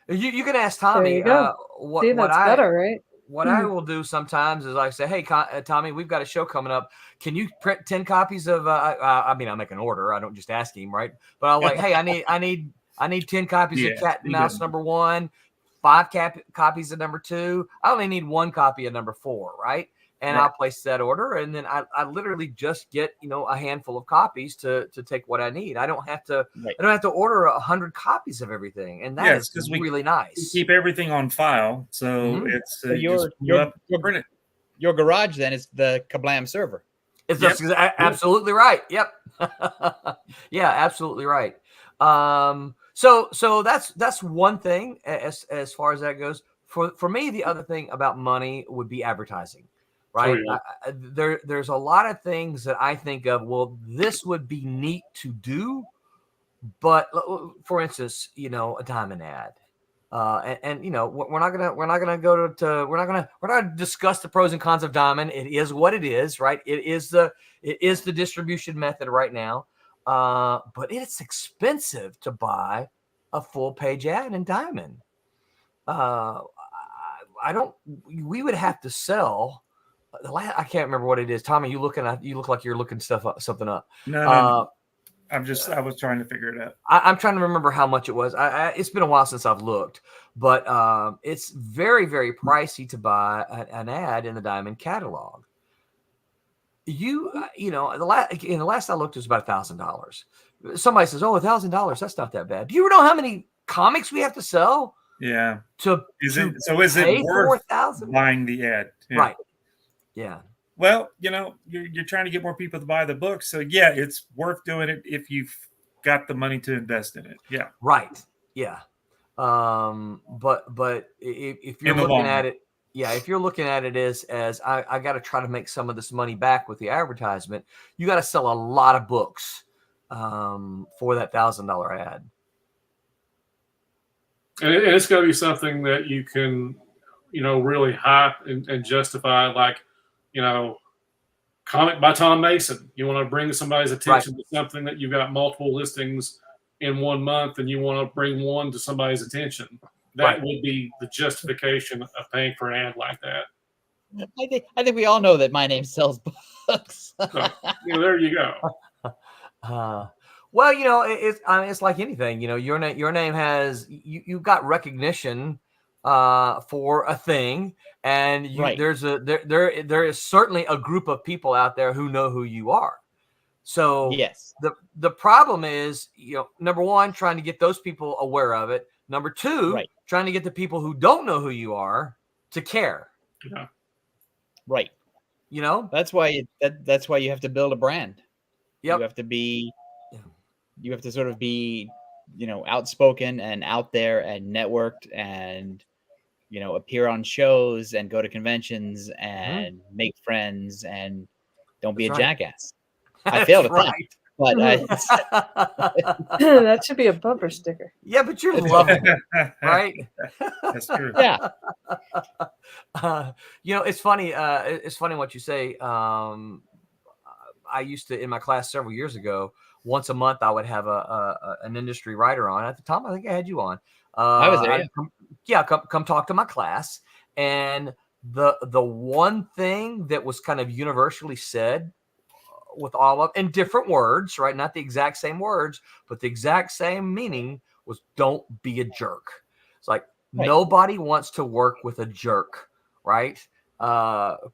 E: You can ask Tommy.
I: That's better, right?
E: What I will do sometimes is I say, "Hey, Tommy, we've got a show coming up. Can you print 10 copies of?" I make an order. I don't just ask him, right? But I'm like, "Hey, I need 10 copies of Cat and Mouse number 1, 5 copies of number 2. I only need 1 copy of number 4, right?" And I'll place that order, and then I literally just get a handful of copies to take what I need. I don't have to order 100 copies of everything, and that is really nice.
F: We keep everything on file, so it's
G: your garage then is the Kablam server.
E: It's absolutely right. Yep. Yeah, absolutely right. So that's one thing as far as that goes. For me, the other thing about money would be advertising. Right.
H: Oh, yeah.
E: There's a lot of things that I think of. Well, this would be neat to do, but for instance, a diamond ad, and we're not gonna discuss the pros and cons of diamond. It is what it is, right? It is the distribution method right now, but it's expensive to buy a full page ad in diamond. We would have to sell. I can't remember what it is. Tommy, you look like you're looking something up.
F: No. I was trying to figure it out.
E: I'm trying to remember how much it was. It's been a while since I've looked, but it's very, very pricey to buy an ad in the Diamond catalog. The last I looked, it was about $1,000. Somebody says, "Oh, $1,000, that's not that bad." Do you know how many comics we have to sell?
F: Yeah.
E: Is it
F: worth buying the ad? Yeah.
E: Right. Yeah.
F: Well, you're trying to get more people to buy the book, so yeah, it's worth doing it if you've got the money to invest in it. Yeah.
E: Right. Yeah. But if you're looking at it, if you're looking at it as I got to try to make some of this money back with the advertisement, you got to sell a lot of books for that $1,000 ad.
H: And it's got to be something that you can, really hype and justify, like, comic by Tom Mason. You want to bring somebody's attention to something that you've got multiple listings in 1 month, and you want to bring one to somebody's attention. That would be the justification of paying for an ad like that.
G: I think we all know that my name sells books.
H: So, there you go.
E: Well, it's like anything. Your name has you've got recognition for a thing, and there is certainly a group of people out there who know who you are. So
G: yes,
E: the problem is, number one, trying to get those people aware of it. Number two, trying to get the people who don't know who you are to care.
H: Yeah.
G: Right.
E: That's
G: why you have to build a brand.
E: Yep.
G: You have to be you have to sort of be, outspoken and out there and networked and, appear on shows and go to conventions and make friends and don't be a
E: That's right.
G: jackass. I failed at that,
E: right.
G: but
I: That should be a bumper sticker.
E: Yeah, but you're lovable, right?
F: That's true.
G: yeah,
E: It's funny. It's funny what you say. I used to, in my class several years ago, once a month I would have an industry writer on. At the time, I think I had you on.
G: I was there.
E: Come talk to my class. And the one thing that was kind of universally said with all of, in different words, right? Not the exact same words, but the exact same meaning was, don't be a jerk. It's like, nobody wants to work with a jerk, right?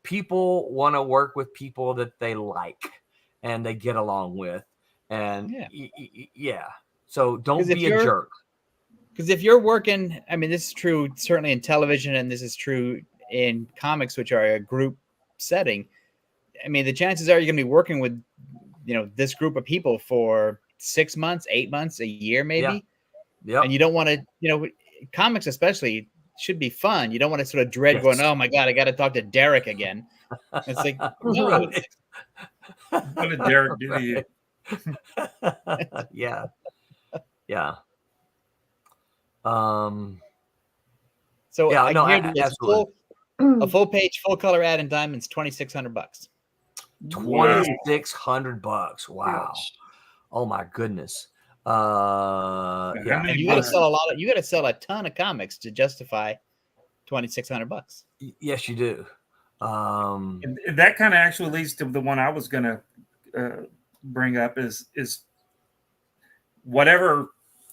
E: People want to work with people that they like and they get along with. And so don't be a jerk.
G: Because if you're working, I mean, this is true certainly in television, and this is true in comics, which are a group setting. I mean, the chances are you're going to be working with, this group of people for 6 months, 8 months, a year, maybe.
E: Yeah.
G: And you don't want to, comics especially should be fun. You don't want to sort of dread going, oh my God, I got to talk to Derek again. It's like, no.
F: What did Derek do to you?
E: Yeah.
G: So
E: yeah,
G: I
E: no,
G: hear this
E: absolutely.
G: a full page, full color ad in Diamond's $2,600.
E: $2,600. Wow. Oh my goodness.
G: And you got to sell you got to sell a ton of comics to justify $2,600.
E: Yes, you do.
F: And that kind of actually leads to the one I was going to bring up is whatever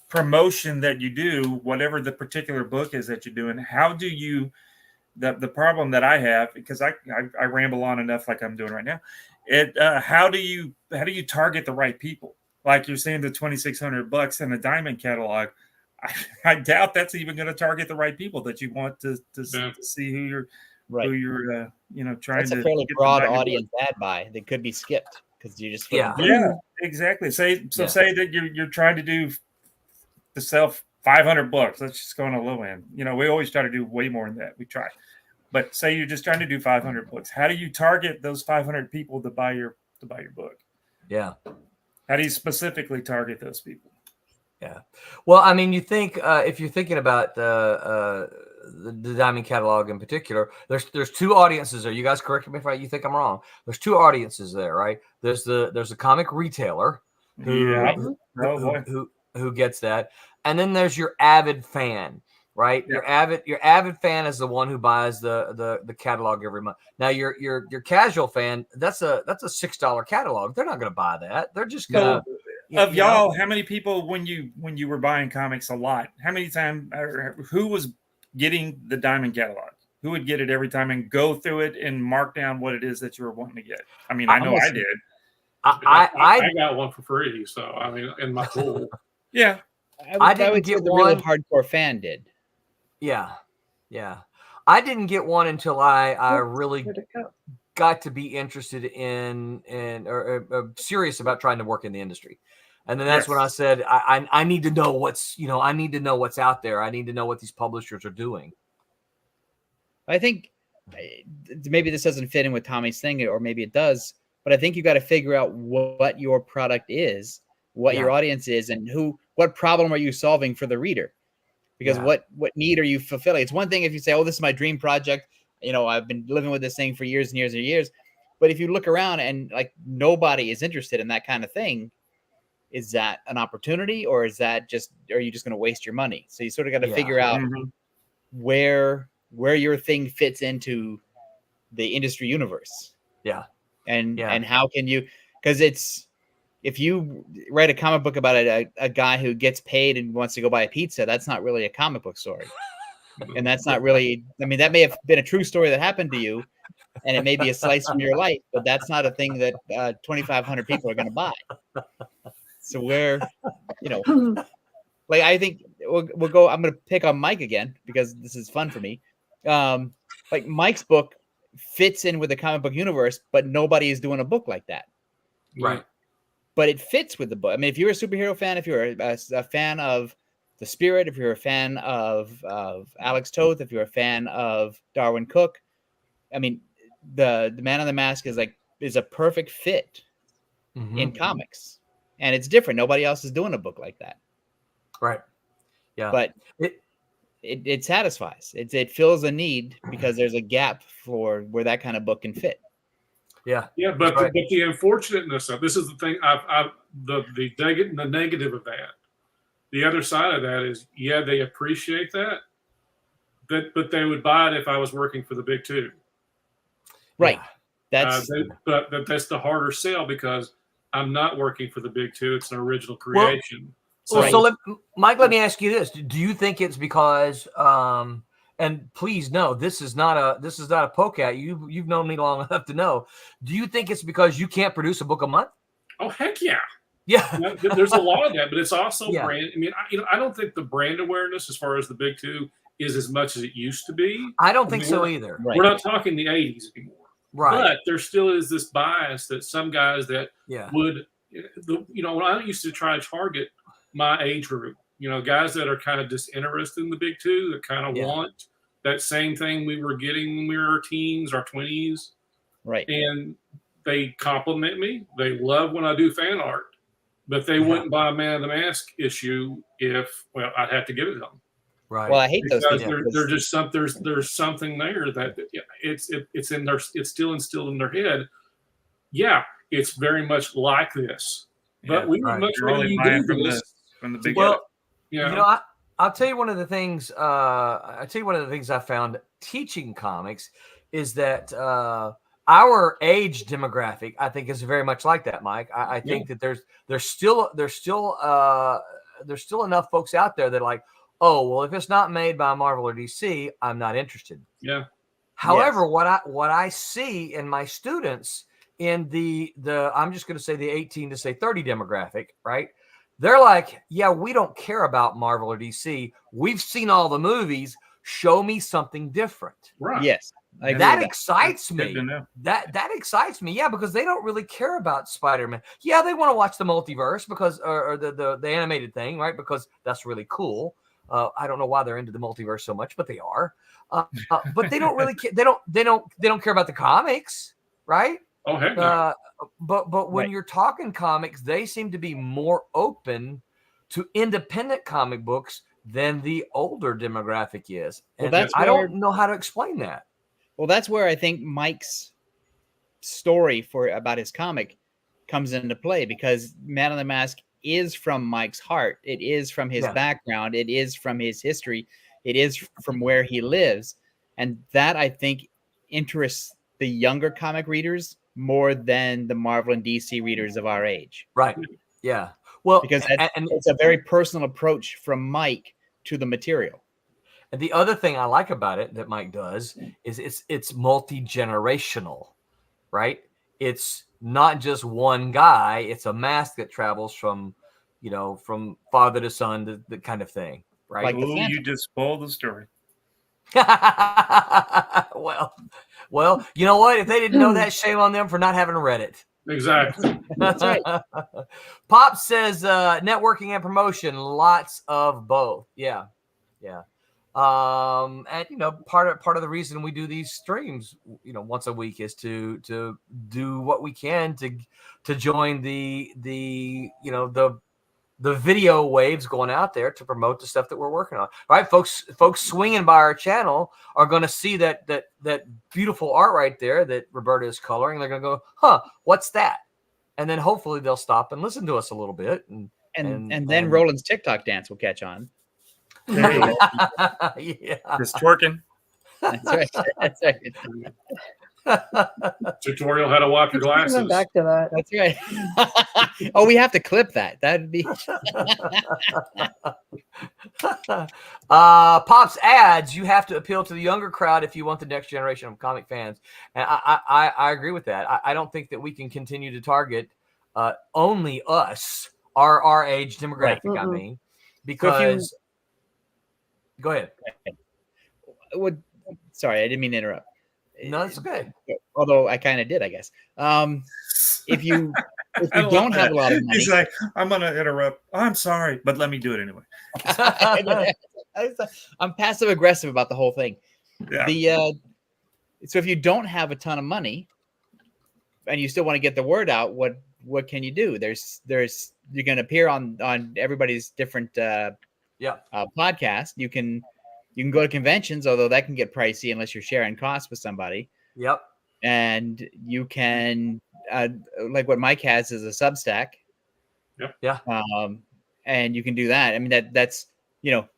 F: promotion that you do, whatever the particular book is that you're doing, how do you, the problem that I have, because I ramble on enough like I'm doing right now, how do you target the right people? Like you're saying, the $2,600 in the Diamond catalog, I doubt that's even going to target the right people that you want to see who you're trying
G: that's
F: to.
G: a fairly broad audience ad buy that could be skipped because you just
F: exactly. Say that you're trying to sell 500 books. Let's just go on a low end. We always try to do way more than that. We try, but say you're just trying to do 500 books. How do you target those 500 people to buy your book?
E: Yeah.
F: How do you specifically target those people?
E: Yeah. Well, I mean, you think if you're thinking about the Diamond catalog in particular, there's two audiences there. You guys correct me if you think I'm wrong. There's two audiences there, right? There's a comic retailer who gets that, and then there's your avid fan, right? Yeah. Your avid fan is the one who buys the catalog every month. Now your casual fan, that's a $6 catalog. They're not going to buy that. They're just going to.
F: Y'all, how many people when you were buying comics a lot? How many times? Who was getting the Diamond catalog? Who would get it every time and go through it and mark down what it is that you were wanting to get? I mean, I know I did.
H: I got one for free, so I mean, in my pool.
F: Yeah,
G: I would get the real hardcore fan did.
E: Yeah. I didn't get one until I really got to be interested in or serious about trying to work in the industry. And then that's when I said, I need to know what's out there. I need to know what these publishers are doing.
G: I think maybe this doesn't fit in with Tommy's thing, or maybe it does, but I think you got to figure out what your product is, what your audience is, and what problem are you solving for the reader? Because what need are you fulfilling? It's one thing if you say, oh, this is my dream project. I've been living with this thing for years and years and years. But if you look around and like nobody is interested in that kind of thing, is that an opportunity, or are you just going to waste your money? So you sort of got to figure out where your thing fits into the industry universe.
E: Yeah.
G: And how can you, because if you write a comic book about a guy who gets paid and wants to go buy a pizza, that's not really a comic book story. And that's not really, I mean, that may have been a true story that happened to you, and it may be a slice from your life, but that's not a thing that 2,500 people are going to buy. So I think we'll go, I'm going to pick on Mike again because this is fun for me. Like Mike's book fits in with the comic book universe, but nobody is doing a book like that.
E: Right.
G: but it fits with the book. I mean, if you're a superhero fan, if you're a fan of the Spirit, if you're a fan of Alex Toth, if you're a fan of Darwin Cook, I mean, the Man in the Mask is a perfect fit in comics, and it's different. Nobody else is doing a book like that,
E: Right. Yeah.
G: but it satisfies. It fills a need because there's a gap for where that kind of book can fit.
E: Yeah.
H: Yeah, but the unfortunateness of this is the thing. The negative of that. The other side of that is, yeah, they appreciate that, but they would buy it if I was working for the big two.
G: Right.
E: Yeah.
H: But that's the harder sell because I'm not working for the big two. It's an original creation.
E: Mike, let me ask you this: do you think it's because? And please no, this is not a poke at you. You've known me long enough to know. Do you think it's because you can't produce a book a month?
H: Oh heck yeah.
E: Yeah,
H: there's a lot of that, but it's also brand. I mean, I don't think the brand awareness as far as the big two is as much as it used to be.
E: I don't think so either.
H: Right. We're not talking the 80s anymore.
E: Right.
H: But there still is this bias that some guys that would, when I used to try to target my age group, guys that are kind of disinterested in the big two, that kind of want that same thing we were getting when we were teens or 20s.
G: Right.
H: And they compliment me. They love when I do fan art. But they wouldn't buy a Man in the Mask issue if, I'd have to give it to them.
E: Right.
G: Well, I hate those
H: because
G: things.
H: they're just there's something there that it's still instilled in their head. Yeah, it's very much like this, but we would much rather you do this
F: from the beginning.
E: Well, I'll tell you one of the things. I found teaching comics is that our age demographic, I think, is very much like that, Mike. I think that there's still enough folks out there that are like, oh, well, if it's not made by Marvel or DC, I'm not interested.
H: Yeah.
E: However, what I see in my students in the I'm just going to say the 18 to say 30 demographic, right? They're like, yeah, we don't care about Marvel or DC. We've seen all the movies. Show me something different.
H: Right.
G: Yes.
E: That excites me. That excites me. Yeah, because they don't really care about Spider-Man. Yeah, they want to watch the multiverse because or the animated thing, right? Because that's really cool. I don't know why they're into the multiverse so much, but they are. But they don't really care. They don't care about the comics, right?
H: Oh heck no.
E: But when you're talking comics, they seem to be more open to independent comic books than the older demographic is. And I don't know how to explain that.
G: Well, that's where I think Mike's story about his comic comes into play, because Man in the Mask is from Mike's heart. It is from his background. It is from his history. It is from where he lives. And that, I think, interests the younger comic readers more than the Marvel and DC readers of our age.
E: Right. Yeah. Well,
G: because it's a very personal approach from Mike to the material.
E: And the other thing I like about it that Mike does is it's multi-generational, right? It's not just one guy. It's a mask that travels from father to son, to the kind of thing, right?
F: Like you just spoiled the story.
E: Well, you know what? If they didn't know that, shame on them for not having read it.
H: Exactly.
G: That's right.
E: Pop says networking and promotion, lots of both. Yeah. And part of the reason we do these streams, once a week, is to do what we can to join the video waves going out there to promote the stuff that we're working on. All right, folks swinging by our channel are going to see that beautiful art right there that Roberta is coloring. They're going to go, huh, what's that? And then hopefully they'll stop and listen to us a little bit.
G: And then Roland's TikTok dance will catch on.
F: Yeah. Just twerking.
G: That's right. That's right.
H: Tutorial how to walk your glasses.
I: Coming back to that.
G: That's right. Oh, we have to clip that. That'd be
E: Pop's ads. You have to appeal to the younger crowd if you want the next generation of comic fans. And I agree with that. I don't think that we can continue to target only us, our age demographic.
G: Right.
E: I mean, because go ahead.
G: Sorry, I didn't mean to interrupt.
E: No, it's good.
G: Although I kind of did, I guess. If you if
F: I
G: you
F: love
G: don't have
F: that.
G: a lot of money,
F: He's like, I'm going to interrupt. I'm sorry, but let me do it anyway.
G: I'm passive aggressive about the whole thing.
F: Yeah.
G: So if you don't have a ton of money and you still want to get the word out, what can you do? There's you're going to appear on everybody's different podcast. You can go to conventions, although that can get pricey unless you're sharing costs with somebody.
E: Yep.
G: And you can like what Mike has is a Substack.
H: Yep.
E: Yeah.
G: And you can do that. I mean that's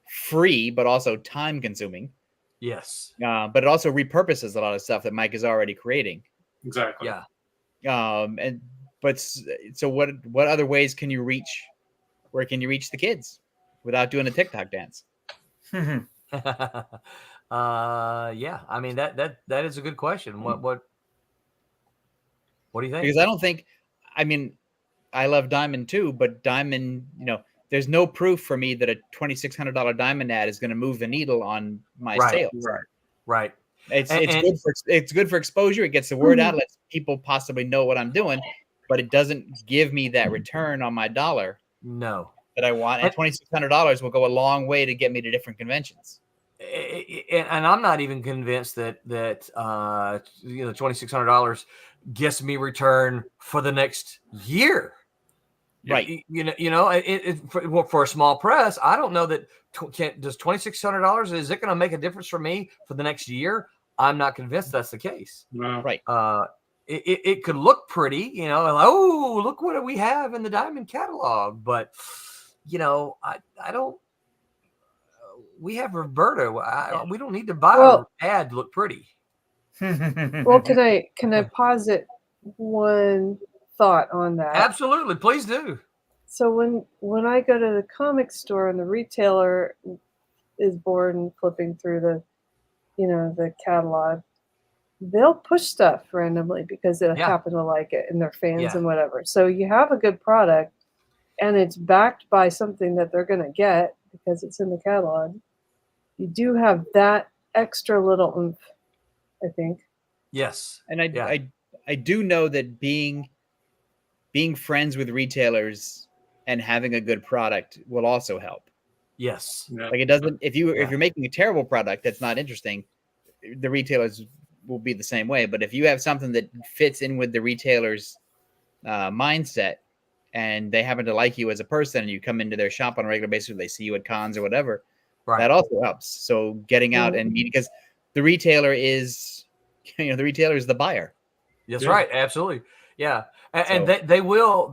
G: free, but also time consuming.
E: Yes.
G: But it also repurposes a lot of stuff that Mike is already creating.
H: Exactly.
E: Yeah.
G: So what other ways can you reach? Where can you reach the kids without doing a TikTok dance?
E: Yeah. I mean that is a good question. What do you think?
G: Because I don't think, I mean, I love Diamond too, but Diamond, there's no proof for me that a $2,600 Diamond ad is going to move the needle on my sales.
E: Right.
G: It's good for exposure. It gets the word out, lets people possibly know what I'm doing, but it doesn't give me that return on my dollar.
E: No.
G: That I want. And $2,600 will go a long way to get me to different conventions.
E: And I'm not even convinced that $2,600 gets me return for the next year.
G: Right.
E: For a small press, I don't know that does $2,600, is it going to make a difference for me for the next year? I'm not convinced that's the case.
H: No.
G: Right.
E: It could look pretty, like, oh, look what we have in the Diamond catalog, but I don't. We have Roberta. We don't need to buy an ad to look pretty.
I: Well, can I posit one thought on that?
E: Absolutely, please do.
I: So when I go to the comic store and the retailer is bored and flipping through the catalog, they'll push stuff randomly because they happen to like it and they're fans and whatever. So you have a good product and it's backed by something that they're going to get because it's in the catalog. You do have that extra little oomph, I think.
E: Yes.
G: And I do know that being friends with retailers and having a good product will also help.
E: Yes.
H: Yeah.
G: Like it doesn't, if you're making a terrible product that's not interesting, the retailers will be the same way. But if you have something that fits in with the retailer's mindset and they happen to like you as a person and you come into their shop on a regular basis, they see you at cons or whatever, that also helps. So getting out and meeting, because the retailer is the buyer.
E: That's right. Absolutely. Yeah. And they will,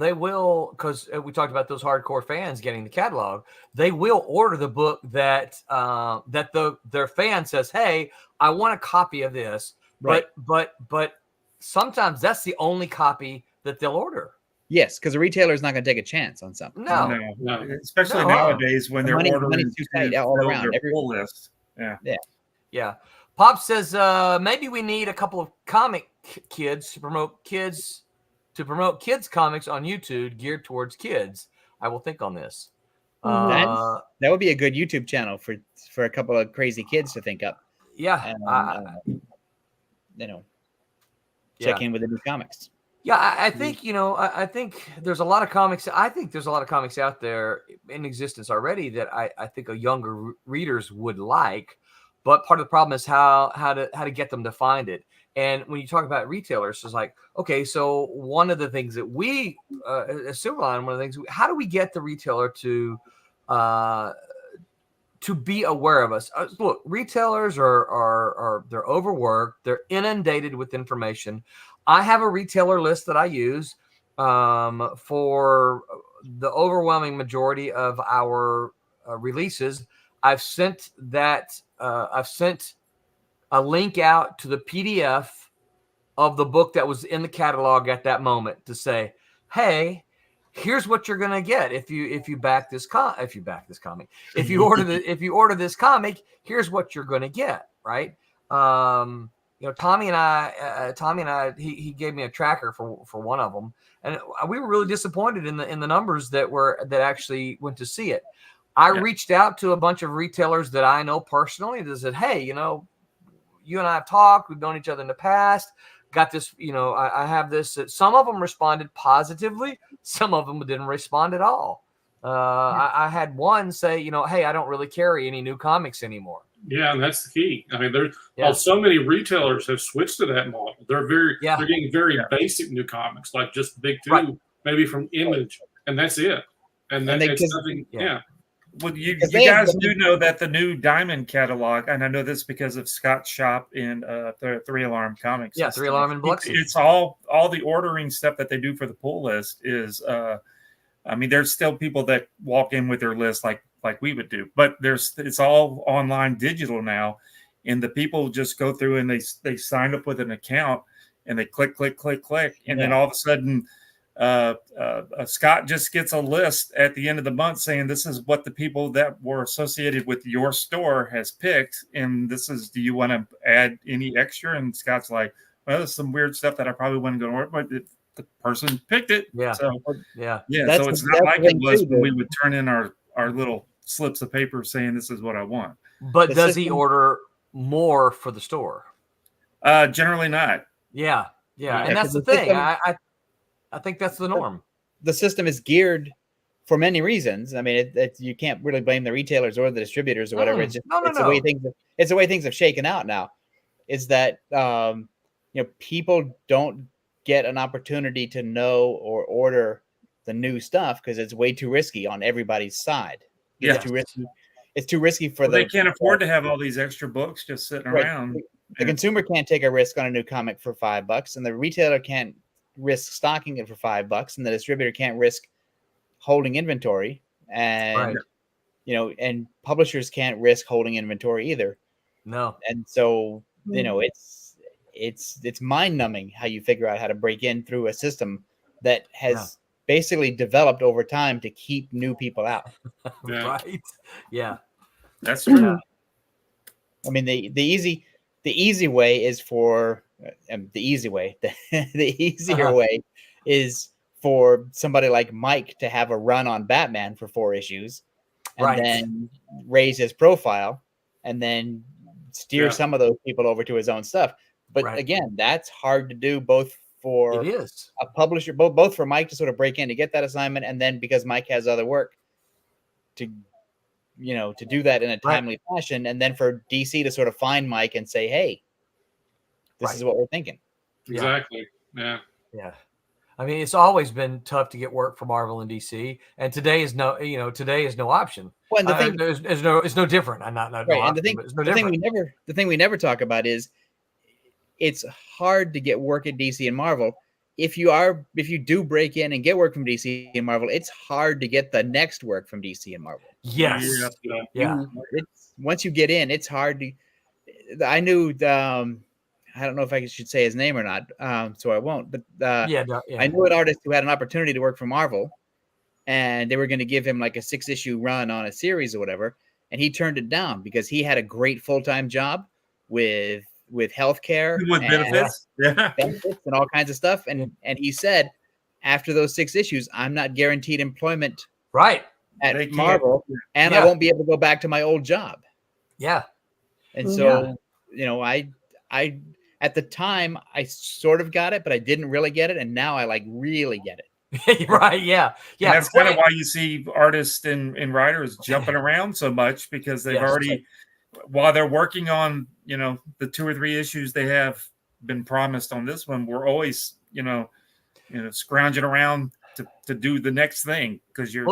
E: because we talked about those hardcore fans getting the catalog. They will order the book that their fan says, "Hey, I want a copy of this."
G: Right.
E: But sometimes that's the only copy that they'll order.
G: Yes, because the retailer is not going to take a chance on something.
E: No.
F: Especially nowadays when they're ordering
G: money's too tight all around.
F: Their full list.
E: Yeah. Pop says maybe we need a couple of comic kids to promote kids comics on YouTube geared towards kids. I will think on this.
G: That would be a good YouTube channel for a couple of crazy kids to think up.
E: Yeah.
G: Check in with the new comics.
E: Yeah, I think I think there's a lot of comics. I think there's a lot of comics out there in existence already that I think a younger readers would like. But part of the problem is how to get them to find it. And when you talk about retailers, it's like, okay, so one of the things that we at Silverline, one of the things, how do we get the retailer to be aware of us? Look, retailers are they're overworked, they're inundated with information. I have a retailer list that I use for the overwhelming majority of our releases. I've sent a link out to the PDF of the book that was in the catalog at that moment to say, "Hey, here's what you're going to get if you back this comic. If you order this comic, here's what you're going to get." Right? Tommy and I, he gave me a tracker for one of them, and we were really disappointed in the numbers that actually went to see it. I reached out to a bunch of retailers that I know personally that said, "Hey, you and I have talked. We've known each other in the past. got this, I have this. Some of them responded positively. Some of them didn't respond at all. I had one say, hey, I don't really carry any new comics anymore.
H: Yeah, and that's the key. I mean, so many retailers have switched to that model. They're getting very basic new comics, like just the big two, maybe from Image, and that's it. And then it's nothing.
F: Well, you guys do know that the new Diamond catalog, and I know this because of Scott's shop in the 3 Alarm Comics.
E: Yeah, 3 Alarm and Biloxi.
F: It's all the ordering stuff that they do for the pull list is. I mean, there's still people that walk in with their list like we would do, but it's all online digital now, and the people just go through and they sign up with an account and they click, and then all of a sudden. Scott just gets a list at the end of the month saying this is what the people that were associated with your store has picked, and do you want to add any extra? And Scott's like, well, there's some weird stuff that I probably wasn't going to order, but the person picked it. So so it's not like it was when we would turn in our little slips of paper saying this is what I want.
E: But does he order more for the store?
F: Generally not.
E: Yeah, and that's the thing. I think that's the norm.
G: The system is geared for many reasons. I mean, you can't really blame the retailers or the distributors or whatever. It's just the way things have shaken out now. Is that people don't get an opportunity to know or order the new stuff because it's way too risky on everybody's side. It's too risky. It's too risky for
F: they can't afford to have all these extra books just sitting around.
G: The consumer can't take a risk on a new comic for $5, and the retailer can't risk stocking it for $5, and the distributor can't risk holding inventory, and and publishers can't risk holding inventory either.
E: No.
G: And so it's mind-numbing how you figure out how to break in through a system that has basically developed over time to keep new people out.
E: Right. Yeah.
F: That's true.
G: I mean, the easy way is for the easier way is for somebody like Mike to have a run on Batman for 4 issues and then raise his profile and then steer some of those people over to his own stuff. But again, that's hard to do both for a publisher, both for Mike to sort of break in to get that assignment, and then because Mike has other work to do that in a timely fashion, and then for DC to sort of find Mike and say, hey, this is what we're thinking.
H: Exactly. Yeah.
E: I mean, it's always been tough to get work for Marvel and DC, and today is no option.
G: Well, and the thing
E: it's no different. I'm not
G: right. And the thing we never talk about is it's hard to get work at DC and Marvel. If you do break in and get work from DC and Marvel, it's hard to get the next work from DC and Marvel.
E: Yes.
G: Once you get in, it's hard to. I knew. I don't know if I should say his name or not, so I won't. But I knew an artist who had an opportunity to work for Marvel, and they were going to give him like a 6-issue run on a series or whatever, and he turned it down because he had a great full-time job with healthcare,
F: with benefits,
G: benefits and all kinds of stuff. And he said, after those 6 issues, I'm not guaranteed employment at Marvel, and I won't be able to go back to my old job.
E: Yeah,
G: and so I at the time I sort of got it, but I didn't really get it, and now I really get it.
E: Right? Yeah.
F: And that's kind of why you see artists and writers jumping around so much, because they've already, while they're working on the 2 or 3 issues they have been promised on this one, we're always scrounging around to do the next thing, because you're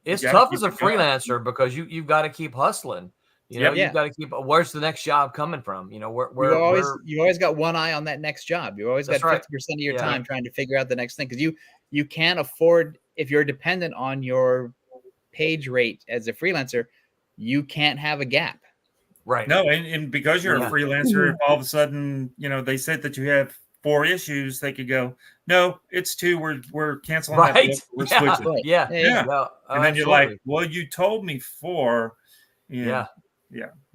E: It's tough as a freelancer because you've got to keep hustling. You've got to keep. Where's the next job coming from? You
G: always got one eye on that next job. You always got 50% of your time trying to figure out the next thing, because you can't afford, if you're dependent on your page rate as a freelancer, you can't have a gap.
E: Right.
F: No, and because you're a freelancer, if all of a sudden they said that you have 4 issues, they could go, no, it's 2. We're canceling that. We're switching.
E: Yeah.
F: And then you're like, well, you told me 4. Yeah.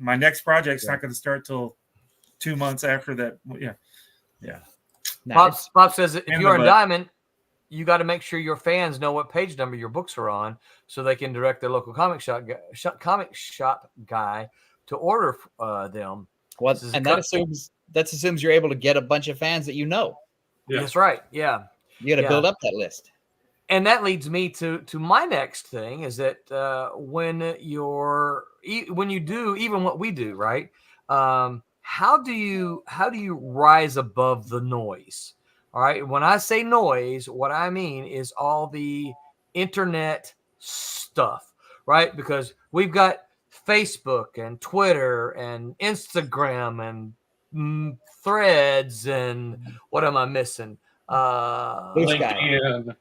F: My next project's not going to start till 2 months after that. Yeah.
E: Pop says if you're in Diamond, you got to make sure your fans know what page number your books are on, so they can direct their local comic shop guy to order them.
G: That that assumes you're able to get a bunch of fans that you know.
H: Yeah.
E: That's right. Yeah.
G: You got to build up that list.
E: And that leads me to my next thing is that when you do even what we do, right? How do you rise above the noise? All right. When I say noise, what I mean is all the internet stuff, right? Because we've got Facebook and Twitter and Instagram and Threads and what am I missing?
G: Blue Sky.
H: LinkedIn.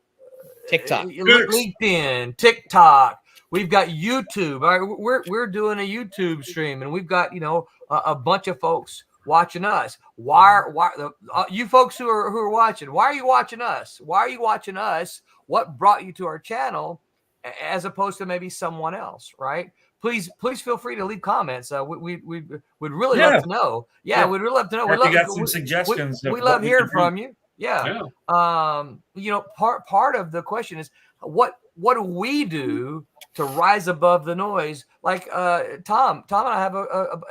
G: TikTok.
E: LinkedIn, TikTok. We've got YouTube. All right, we're doing a YouTube stream, and we've got a bunch of folks watching us. Why you folks who are watching? Why are you watching us? Why are you watching us? What brought you to our channel, as opposed to maybe someone else? Right? Please feel free to leave comments. We'd really love to know. Yeah, we'd really love to know.
F: If you got some suggestions.
E: We love hearing from you. Yeah. Part of the question is what do we do to rise above the noise? Like Tom and I have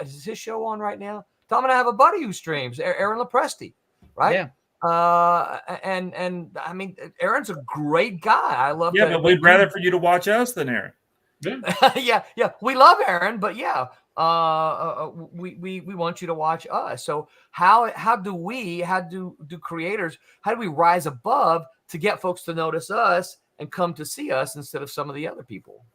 E: is his show on right now? Tom and I have a buddy who streams, Aaron Lepresti, right?
G: Yeah.
E: And I mean, Aaron's a great guy. I love.
F: Yeah, but we'd rather for you to watch us than Aaron.
E: Yeah. We love Aaron, but yeah. We want you to watch us. So how do creators, how do we rise above to get folks to notice us and come to see us instead of some of the other people?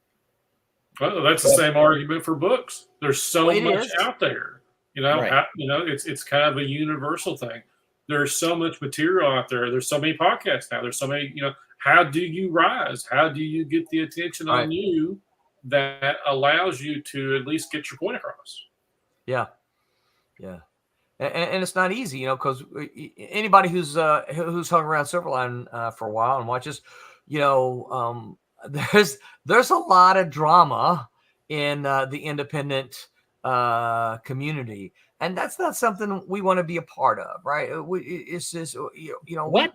H: Well, that's the same argument for books. There's so much
E: is.
H: out there. It's kind of a universal thing. There's so much material out there. There's so many podcasts now. There's so many, how do you rise? How do you get the attention on you that allows you to at least get your point across?
E: Yeah. And it's not easy, because anybody who's hung around Silverline for a while and watches, there's a lot of drama in the independent community, and that's not something we want to be a part of, right? It's just
G: What?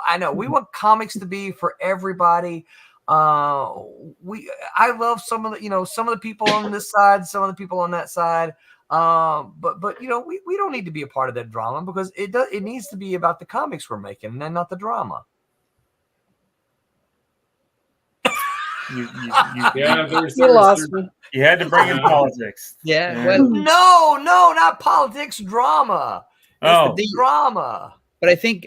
E: I know we want comics to be for everybody. I love some of the people on this side, some of the people on that side. But we don't need to be a part of that drama because it needs to be about the comics we're making and not the drama.
F: You
I: lost me.
F: You had to bring in politics.
G: Yeah. Well,
E: No, not politics, drama. It's the drama.
G: but I think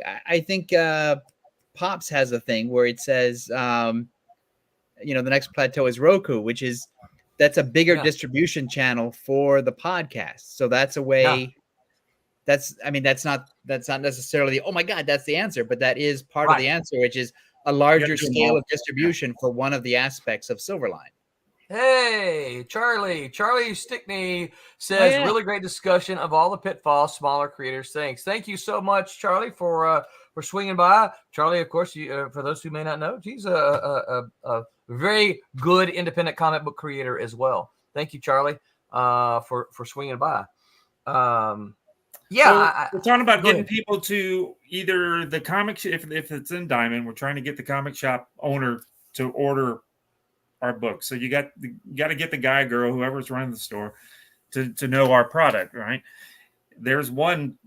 G: Pops has a thing where it says, the next plateau is Roku, that's a bigger distribution channel for the podcast. So that's a way. That's not necessarily, oh my God, that's the answer, but that is part of the answer, which is a larger scale of distribution for one of the aspects of Silverline.
E: Hey, Charlie Stickney says, really great discussion of all the pitfalls smaller creators. Thank you so much, Charlie, for swinging by. Charlie, of course, for those who may not know, he's a very good independent comic book creator as well. Thank you, Charlie, for swinging by.
F: We're talking about getting people to either the comic if it's in Diamond, we're trying to get the comic shop owner to order our books. So you got to get the guy, girl, whoever's running the store to know our product, right? There's one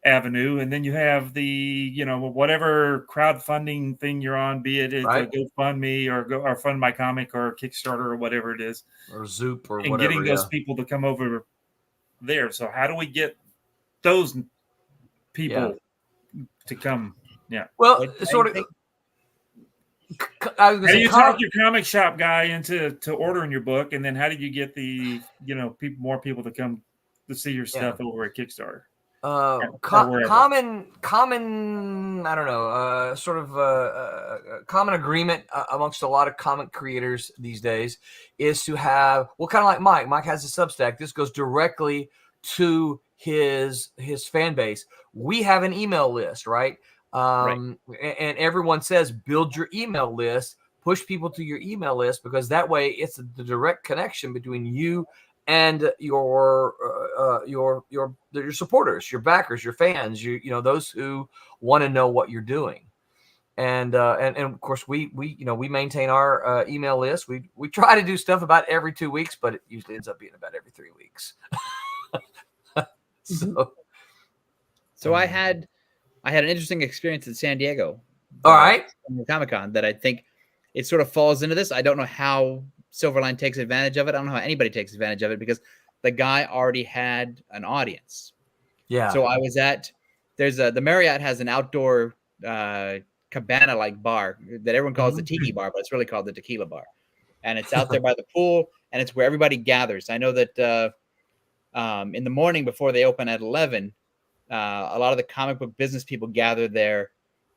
F: avenue, and then you have the whatever crowdfunding thing you're on, be it a GoFundMe or Fund My Comic or Kickstarter or whatever it is,
E: or Zoop or
F: and
E: whatever,
F: getting those people to come over there. So how do we get those people to come?
E: Well, sort of.
F: How do you talk your comic shop guy into ordering your book, and then how do you get the more people to come to see your stuff over at Kickstarter?
E: Common I don't know, sort of common agreement amongst a lot of comic creators these days is to have, kind of like Mike has a Substack. This goes directly to his fan base. We have an email list, right? And everyone says build your email list, push people to your email list, because that way it's the direct connection between you and your supporters, your backers, your fans, those who want to know what you're doing. And of course we maintain our email list. We try to do stuff about every 2 weeks, but it usually ends up being about every 3 weeks. So
G: So I had an interesting experience at San Diego.
E: All right.
G: Comic-Con that I think it sort of falls into this. I don't know how Silverline takes advantage of it. I don't know how anybody takes advantage of it because the guy already had an audience.
E: Yeah.
G: So I was at the Marriott has an outdoor cabana-like bar that everyone calls the tiki bar, but it's really called the tequila bar. And it's out there by the pool, and it's where everybody gathers. I know that in the morning before they open at 11, a lot of the comic book business people gather there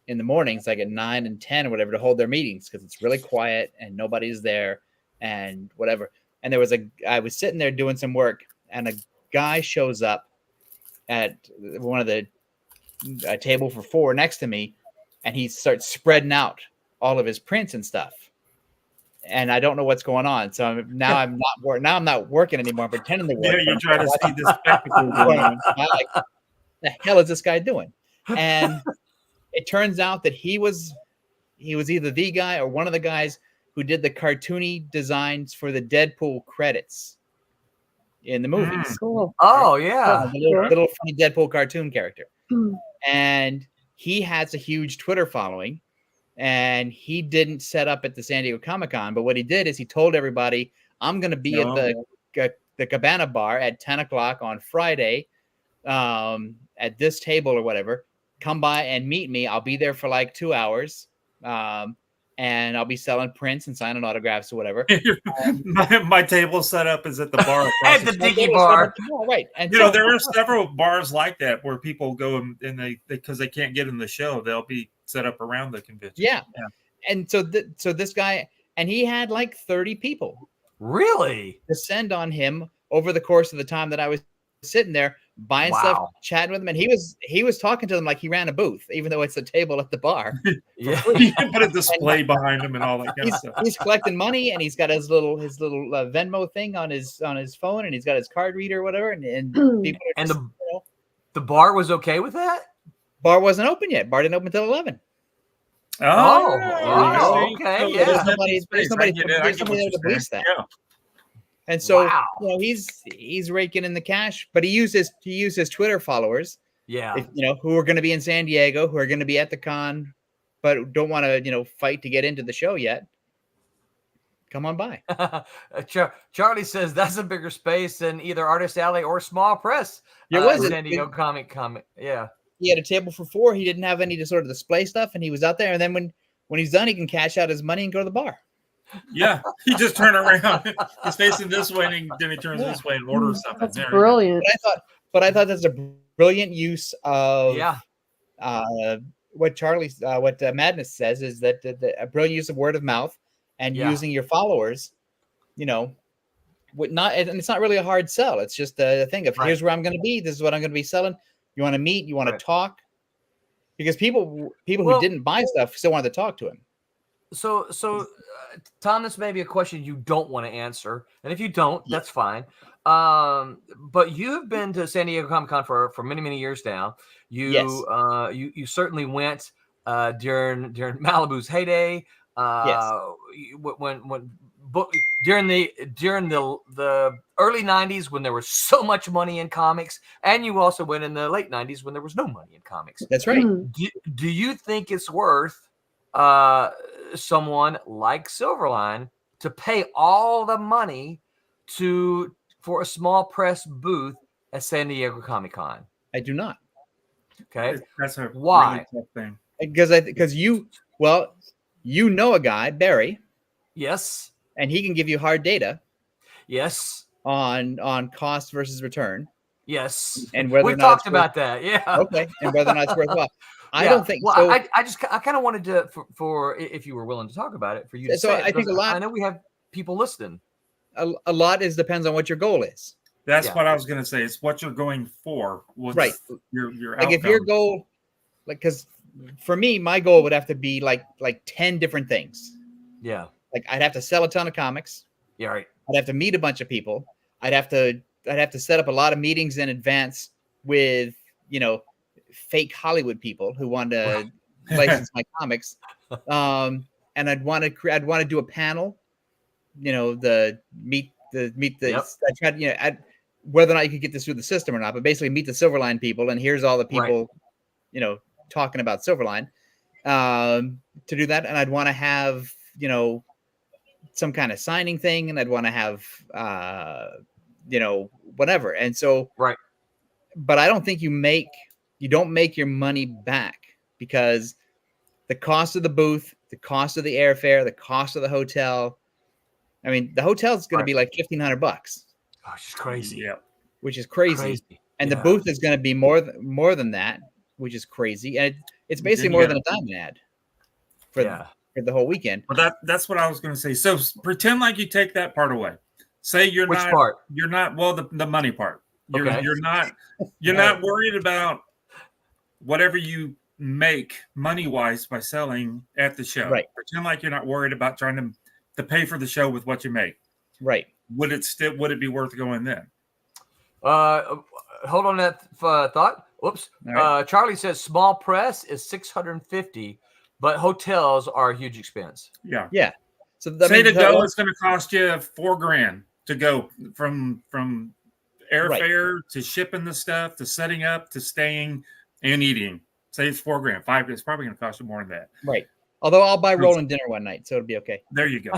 G: in the mornings, like at 9 and 10 or whatever, to hold their meetings because it's really quiet and nobody's there and whatever. And I was sitting there doing some work, and a guy shows up at one of the a table for 4 next to me, and he starts spreading out all of his prints and stuff. And I don't know what's going on. So now I'm not working anymore. I'm pretending to work.
F: Yeah, you're trying to see the spectacle going on.
G: Like, the hell is this guy doing? And it turns out that he was either the guy or one of the guys who did the cartoony designs for the Deadpool credits in the movies.
I: Cool.
E: Oh yeah.
G: The little funny Deadpool cartoon character. And he has a huge Twitter following, and he didn't set up at the San Diego Comic-Con, but what he did is he told everybody, I'm going to be at the Cabana Bar at 10 o'clock on Friday at this table or whatever. Come by and meet me. I'll be there for like 2 hours. And I'll be selling prints and signing autographs or whatever.
F: my table set up is at the bar.
E: At the tiki bar.
G: Right. And
F: you know, there are several bars like that where people go and they because they can't get in the show, they'll be set up around the convention.
G: Yeah. And so this guy, and he had like 30 people
E: Really?
G: descend on him over the course of the time that I was sitting there buying stuff, chatting with him, and he was talking to them like he ran a booth, even though it's a table at the bar.
E: Yeah.
F: You can put a display behind him and all that kind of stuff.
G: He's collecting money, and he's got his little Venmo thing on his phone, and he's got his card reader or whatever, and people are just,
E: the bar was okay with that?
G: Bar wasn't open yet. Bar didn't open until 11.
E: Okay. Yeah.
G: There's somebody there to police that.
F: Yeah.
G: And so you know, he's raking in the cash, but he used his Twitter followers, who are going to be in San Diego, who are going to be at the con, but don't want to fight to get into the show yet. Come on by.
E: Charlie says that's a bigger space than either Artist Alley or Small Press.
G: It was
E: San Diego Comic. Yeah.
G: He had a table for 4. He didn't have any to sort of display stuff, and he was out there. And then when he's done, he can cash out his money and go to the bar.
F: Yeah, he just turned around. He's facing this way, and then he turns this way and orders something.
I: That's brilliant.
G: But I thought that's a brilliant use of what Madness says is that a brilliant use of word of mouth and using your followers. And it's not really a hard sell. It's just a thing of here's where I'm going to be. This is what I'm going to be selling. You want to meet? You want to talk? Because people who didn't buy stuff still wanted to talk to him.
E: So, Tom, this may be a question you don't want to answer, and if you don't, that's fine. But you've been to San Diego Comic-Con for many, many years now. You certainly went during Malibu's heyday. During the early 90s when there was so much money in comics, and you also went in the late 90s when there was no money in comics.
G: That's right.
E: Do you think it's worth someone like Silverline to pay all the money for a small press booth at San Diego Comic-Con?
G: I do not.
E: Okay,
F: that's
E: why?
F: Really tough thing.
G: Because you know a guy, Barry.
E: Yes.
G: And he can give you hard data.
E: Yes.
G: On cost versus return.
E: Yes.
G: And whether
E: we talked about that. Yeah.
G: Okay. And whether or not it's worthwhile. I don't think so.
E: I kind of wanted to for if you were willing to talk about it for you to say
G: I think a lot.
E: I know we have people listening.
G: A lot depends on what your goal is.
F: That's what I was going to say. It's what you're going for.
G: Right.
F: Your
G: like outcome. If your goal, because for me, my goal would have to be like 10 different things.
E: Yeah.
G: Like I'd have to sell a ton of comics.
E: Yeah. Right.
G: I'd have to meet a bunch of people. I'd have to set up a lot of meetings in advance with fake Hollywood people who want to license my comics. And I'd want to do a panel. Meet the. I tried whether or not you could get this through the system or not, but basically meet the Silverline people, and here's all the people talking about Silverline, to do that. And I'd want to have, some kind of signing thing, and I'd want to have, whatever. And so,
E: Right.
G: But I don't think you don't make your money back, because the cost of the booth, the cost of the airfare, the cost of the hotel. I mean, the hotel is going to be like $1,500,
B: Oh, it's just crazy.
F: Yeah.
G: which is crazy. And
B: Yeah.
G: the booth is going to be more than that, which is crazy. And it's basically more than a diamond ad for the whole weekend.
F: Well, that's what I was going to say. So pretend like you take that part away. Say you're
E: Which
F: not.
E: part?
F: You're not. Well, the money part.
E: Okay.
F: You're not. You're not worried about whatever you make money wise by selling at the show.
G: Right.
F: Pretend like you're not worried about trying to pay for the show with what you make.
G: Right.
F: Would it be worth going then?
E: Hold on that thought. Whoops.
G: All right.
E: Charlie says small press is $650, but hotels are a huge expense.
F: Yeah.
G: Yeah. So
F: Say to go, it's going to cost you $4,000 to go from airfare to shipping the stuff to setting up to staying and eating. Say it's $4,000. $5,000. It's probably going to cost you more than that.
G: Right. Although I'll buy rolling dinner one night, so it'll be okay.
F: There you go.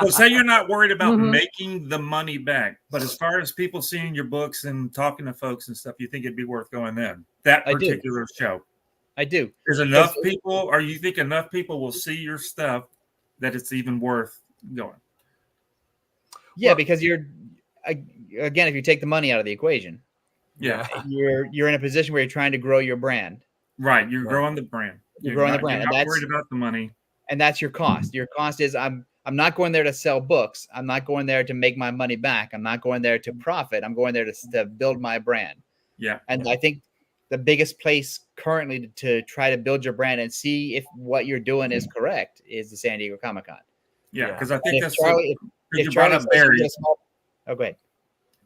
F: So say you're not worried about making the money back, but as far as people seeing your books and talking to folks and stuff, you think it'd be worth going then? That particular show.
G: I do.
F: There's enough people, or you think enough people will see your stuff that it's even worth going?
G: Yeah, because you're, again, if you take the money out of the equation,
F: Yeah.
G: you're in a position where you're trying to grow your brand.
F: Right. You're growing the brand.
G: You're growing the brand.
F: You're not worried about the money.
G: And that's your cost. Your cost is I'm not going there to sell books. I'm not going there to make my money back. I'm not going there to profit. I'm going there to build my brand.
F: Yeah.
G: And I think the biggest place currently to try to build your brand and see if what you're doing is correct is the San Diego Comic-Con.
F: Yeah, because I think
G: If
F: that's
G: Charlie,
F: you
G: if
F: brought
G: Charlie
F: up
G: says
F: Barry.
G: oh, go ahead.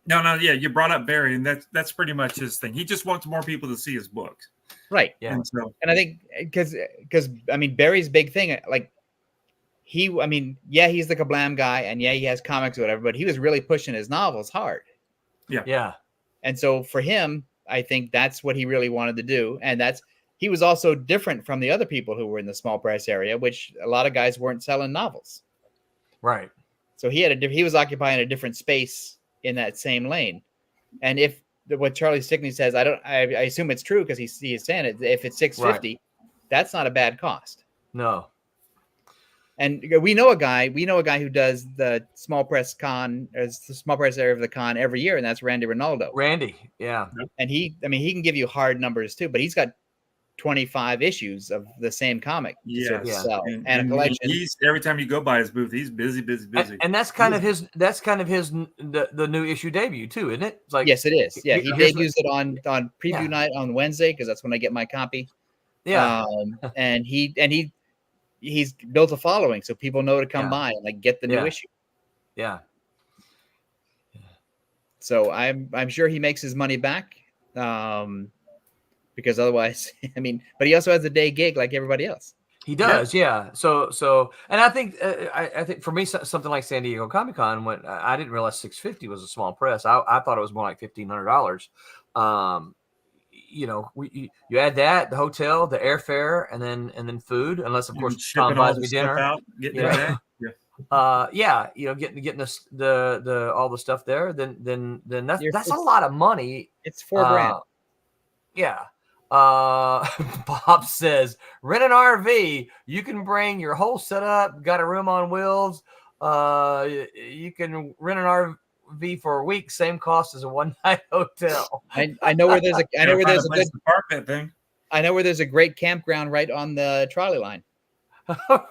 F: No, yeah, you brought up Barry, and that's pretty much his thing. He just wants more people to see his books.
G: Right.
E: Yeah.
F: And
G: I think because I mean Barry's big thing, like he's the Kablam guy, and he has comics or whatever, but he was really pushing his novels hard.
E: Yeah.
G: And so for him, I think that's what he really wanted to do, and he was also different from the other people who were in the small press area, which a lot of guys weren't selling novels.
E: Right.
G: So he was occupying a different space in that same lane. And if what Charlie Stickney says, I assume it's true because he's saying it. If it's $650, that's not a bad cost.
E: No.
G: And we know a guy who does the small press con, or the small press area of the con every year, and that's Randy Ronaldo.
E: Randy, yeah.
G: And he can give you hard numbers too, but he's got 25 issues of the same comic to sort of sell and a collection.
F: He's every time you go by his booth, he's busy.
E: And that's kind of his. That's kind of his the new issue debut too, isn't it? It's like,
G: yes, it is. Yeah, he debuts it on preview night on Wednesday because that's when I get my copy.
E: Yeah,
G: and he's built a following, so people know to come by and like get the new issue.
E: Yeah.
G: So I'm sure he makes his money back. Because otherwise, but he also has a day gig like everybody else.
E: He does, yeah. So, and I think for me, something like San Diego Comic-Con, when I didn't realize $650 was a small press. I thought it was more like $1,500. You add that, the hotel, the airfare, and then food, unless of course Tom buys me dinner.
F: Getting
E: us the all the stuff there, then that's a lot of money.
G: It's $4,000.
E: Yeah. Bob says, rent an RV. You can bring your whole setup. Got a room on wheels. You can rent an RV for a week. Same cost as a one-night hotel.
G: I know where there's a good. I know where there's a great campground right on the trolley line.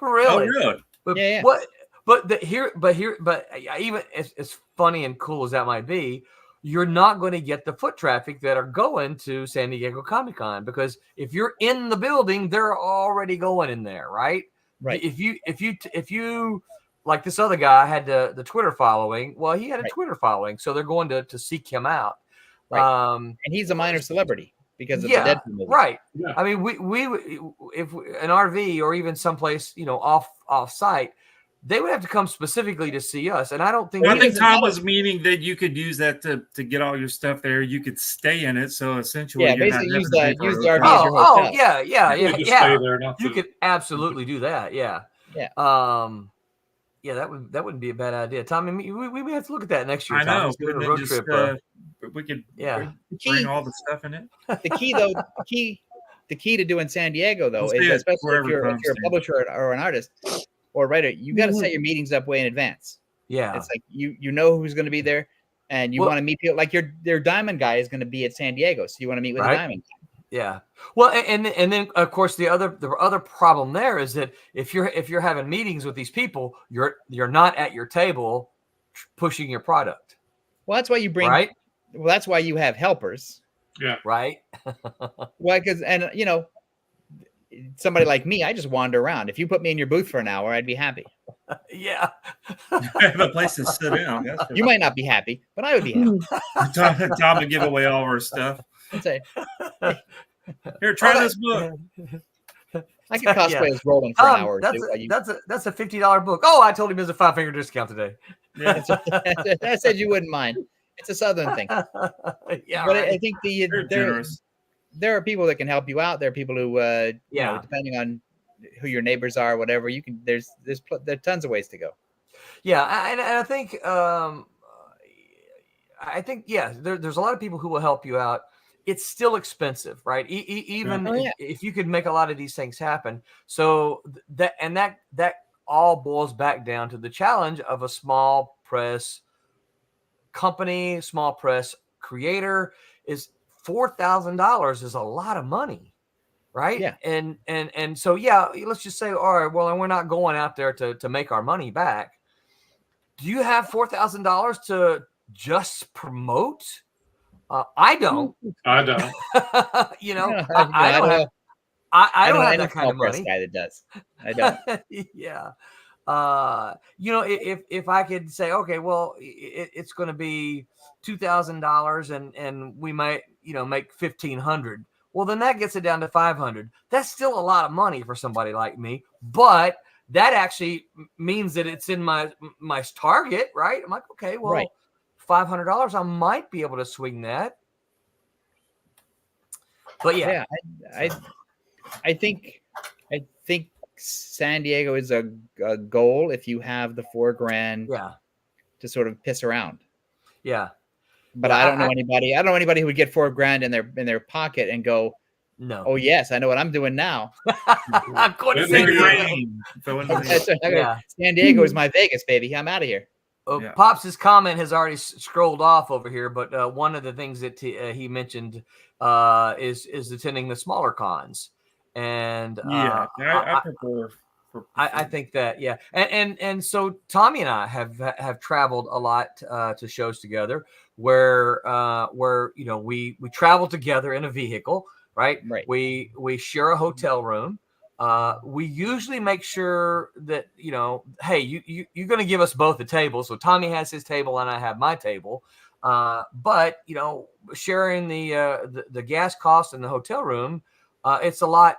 E: Really?
F: Oh, really?
E: But,
G: yeah.
E: But even as funny and cool as that might be, you're not going to get the foot traffic that are going to San Diego Comic-Con, because if you're in the building, they're already going in there, right?
G: Right.
E: If you like this other guy had the Twitter following, well, he had a Twitter following, so they're going to seek him out.
G: Right. And he's a minor celebrity because of the Deadpool movie.
E: Right.
H: Yeah.
E: I mean, we if an RV or even someplace off site, they would have to come specifically to see us. And I don't think
F: Well, I think
G: doesn't
F: Tom
G: know.
F: was meaning that you could use that to get all your stuff there. You could stay in it, so essentially,
G: Yeah,
F: you're not
G: basically use
F: having to pay
G: use
F: for
G: the
F: a
G: RV
F: hotel.
G: as your
E: Oh,
G: hotel.
E: yeah,
H: You could just stay there, not
E: You
H: to-
E: could absolutely do that. Yeah.
G: Yeah.
E: Yeah, that wouldn't be a bad idea. Tommy, we may have to look at that next year.
F: I
E: Tommy.
F: know.
E: Let's do a
F: And then
E: road
F: just,
E: trip.
F: we could
E: Yeah.
F: bring all the stuff in it.
G: The key though, the key to doing San Diego though
F: We'll
G: is
F: see it
G: especially
F: wherever
G: if you're
F: it comes
G: a
F: to.
G: publisher or an artist or a writer, you got to set your meetings up way in advance.
E: Yeah.
G: It's like you know who's going to be there, and you
E: Well-
G: want to meet people. Like your diamond guy is going to be at San Diego, so you want to meet with
E: Right.
G: the diamond.
E: Yeah. Well, and then of course the other problem there is that if you're having meetings with these people, you're not at your table pushing your product.
G: Well, that's why you bring.
E: Right.
G: Well, that's why you have helpers.
E: Right.
G: Why? Because somebody like me, I just wander around. If you put me in your booth for an hour, I'd be happy.
E: Yeah.
F: Have a place to sit down. That's
G: You might not be happy, but I would be happy.
F: Tom to give away all of our stuff.
G: I'd say
F: Here, try this book.
G: I could cosplay
E: Yeah.
G: as Roland for an hour. Or
E: That's
G: two.
E: that's a $50 book. Oh, I told him there's a 5-finger discount today.
F: Yeah.
G: I said you wouldn't mind. It's a Southern thing.
E: Yeah.
G: But
E: Right.
G: I think
F: They're generous.
G: there are people that can help you out. There are people who, you
E: Yeah.
G: know, depending on who your neighbors are, whatever, you can. There are tons of ways to go.
E: Yeah, and I think yeah, there's a lot of people who will help you out. It's still expensive, right? Even
G: Oh, yeah.
E: if you could make a lot of these things happen. So that all boils back down to the challenge of a small press company, small press creator. Is $4,000 is a lot of money, right?
G: Yeah.
E: And so yeah, let's just say, all right, well, and we're not going out there to make our money back. Do you have $4,000 to just promote? I don't.
H: I don't.
E: You know,
G: Yeah,
E: I don't have. I don't have
G: any
E: that kind of
G: small press
E: money.
G: guy that does. I don't.
E: Yeah. You know, if I could say, okay, well, it's going to be $2,000 and we might, you know, make 1,500. Well, then that gets it down to 500. That's still a lot of money for somebody like me, but that actually means that it's in my target, right? I'm like, okay, well,
G: Right.
E: $500, I might be able to swing that. But yeah,
G: I think San Diego is a goal if you have the $4,000
E: yeah,
G: to sort of piss around.
E: yeah.
G: But
E: Yeah,
G: I don't know anybody. I don't know anybody who would get $4,000 in their pocket and go,
E: No.
G: "Oh yes, I know what I'm doing now."
E: I'm going to
H: It's
E: San
H: in the
E: Diego.
F: Rain. So in
G: That's
F: the-
G: right.
E: Yeah.
G: San Diego is my Vegas, baby. I'm out of here.
F: Yeah.
E: Pops' comment has already scrolled off over here, but one of the things that he mentioned is attending the smaller cons, and
F: yeah, I prefer.
E: I think that yeah, and so Tommy and I have traveled a lot to shows together where you know we travel together in a vehicle, right?
G: Right.
E: We share a hotel room. We usually make sure that, you know, hey, you're going to give us both a table. So Tommy has his table and I have my table. But, you know, sharing the gas cost in the hotel room, it's a lot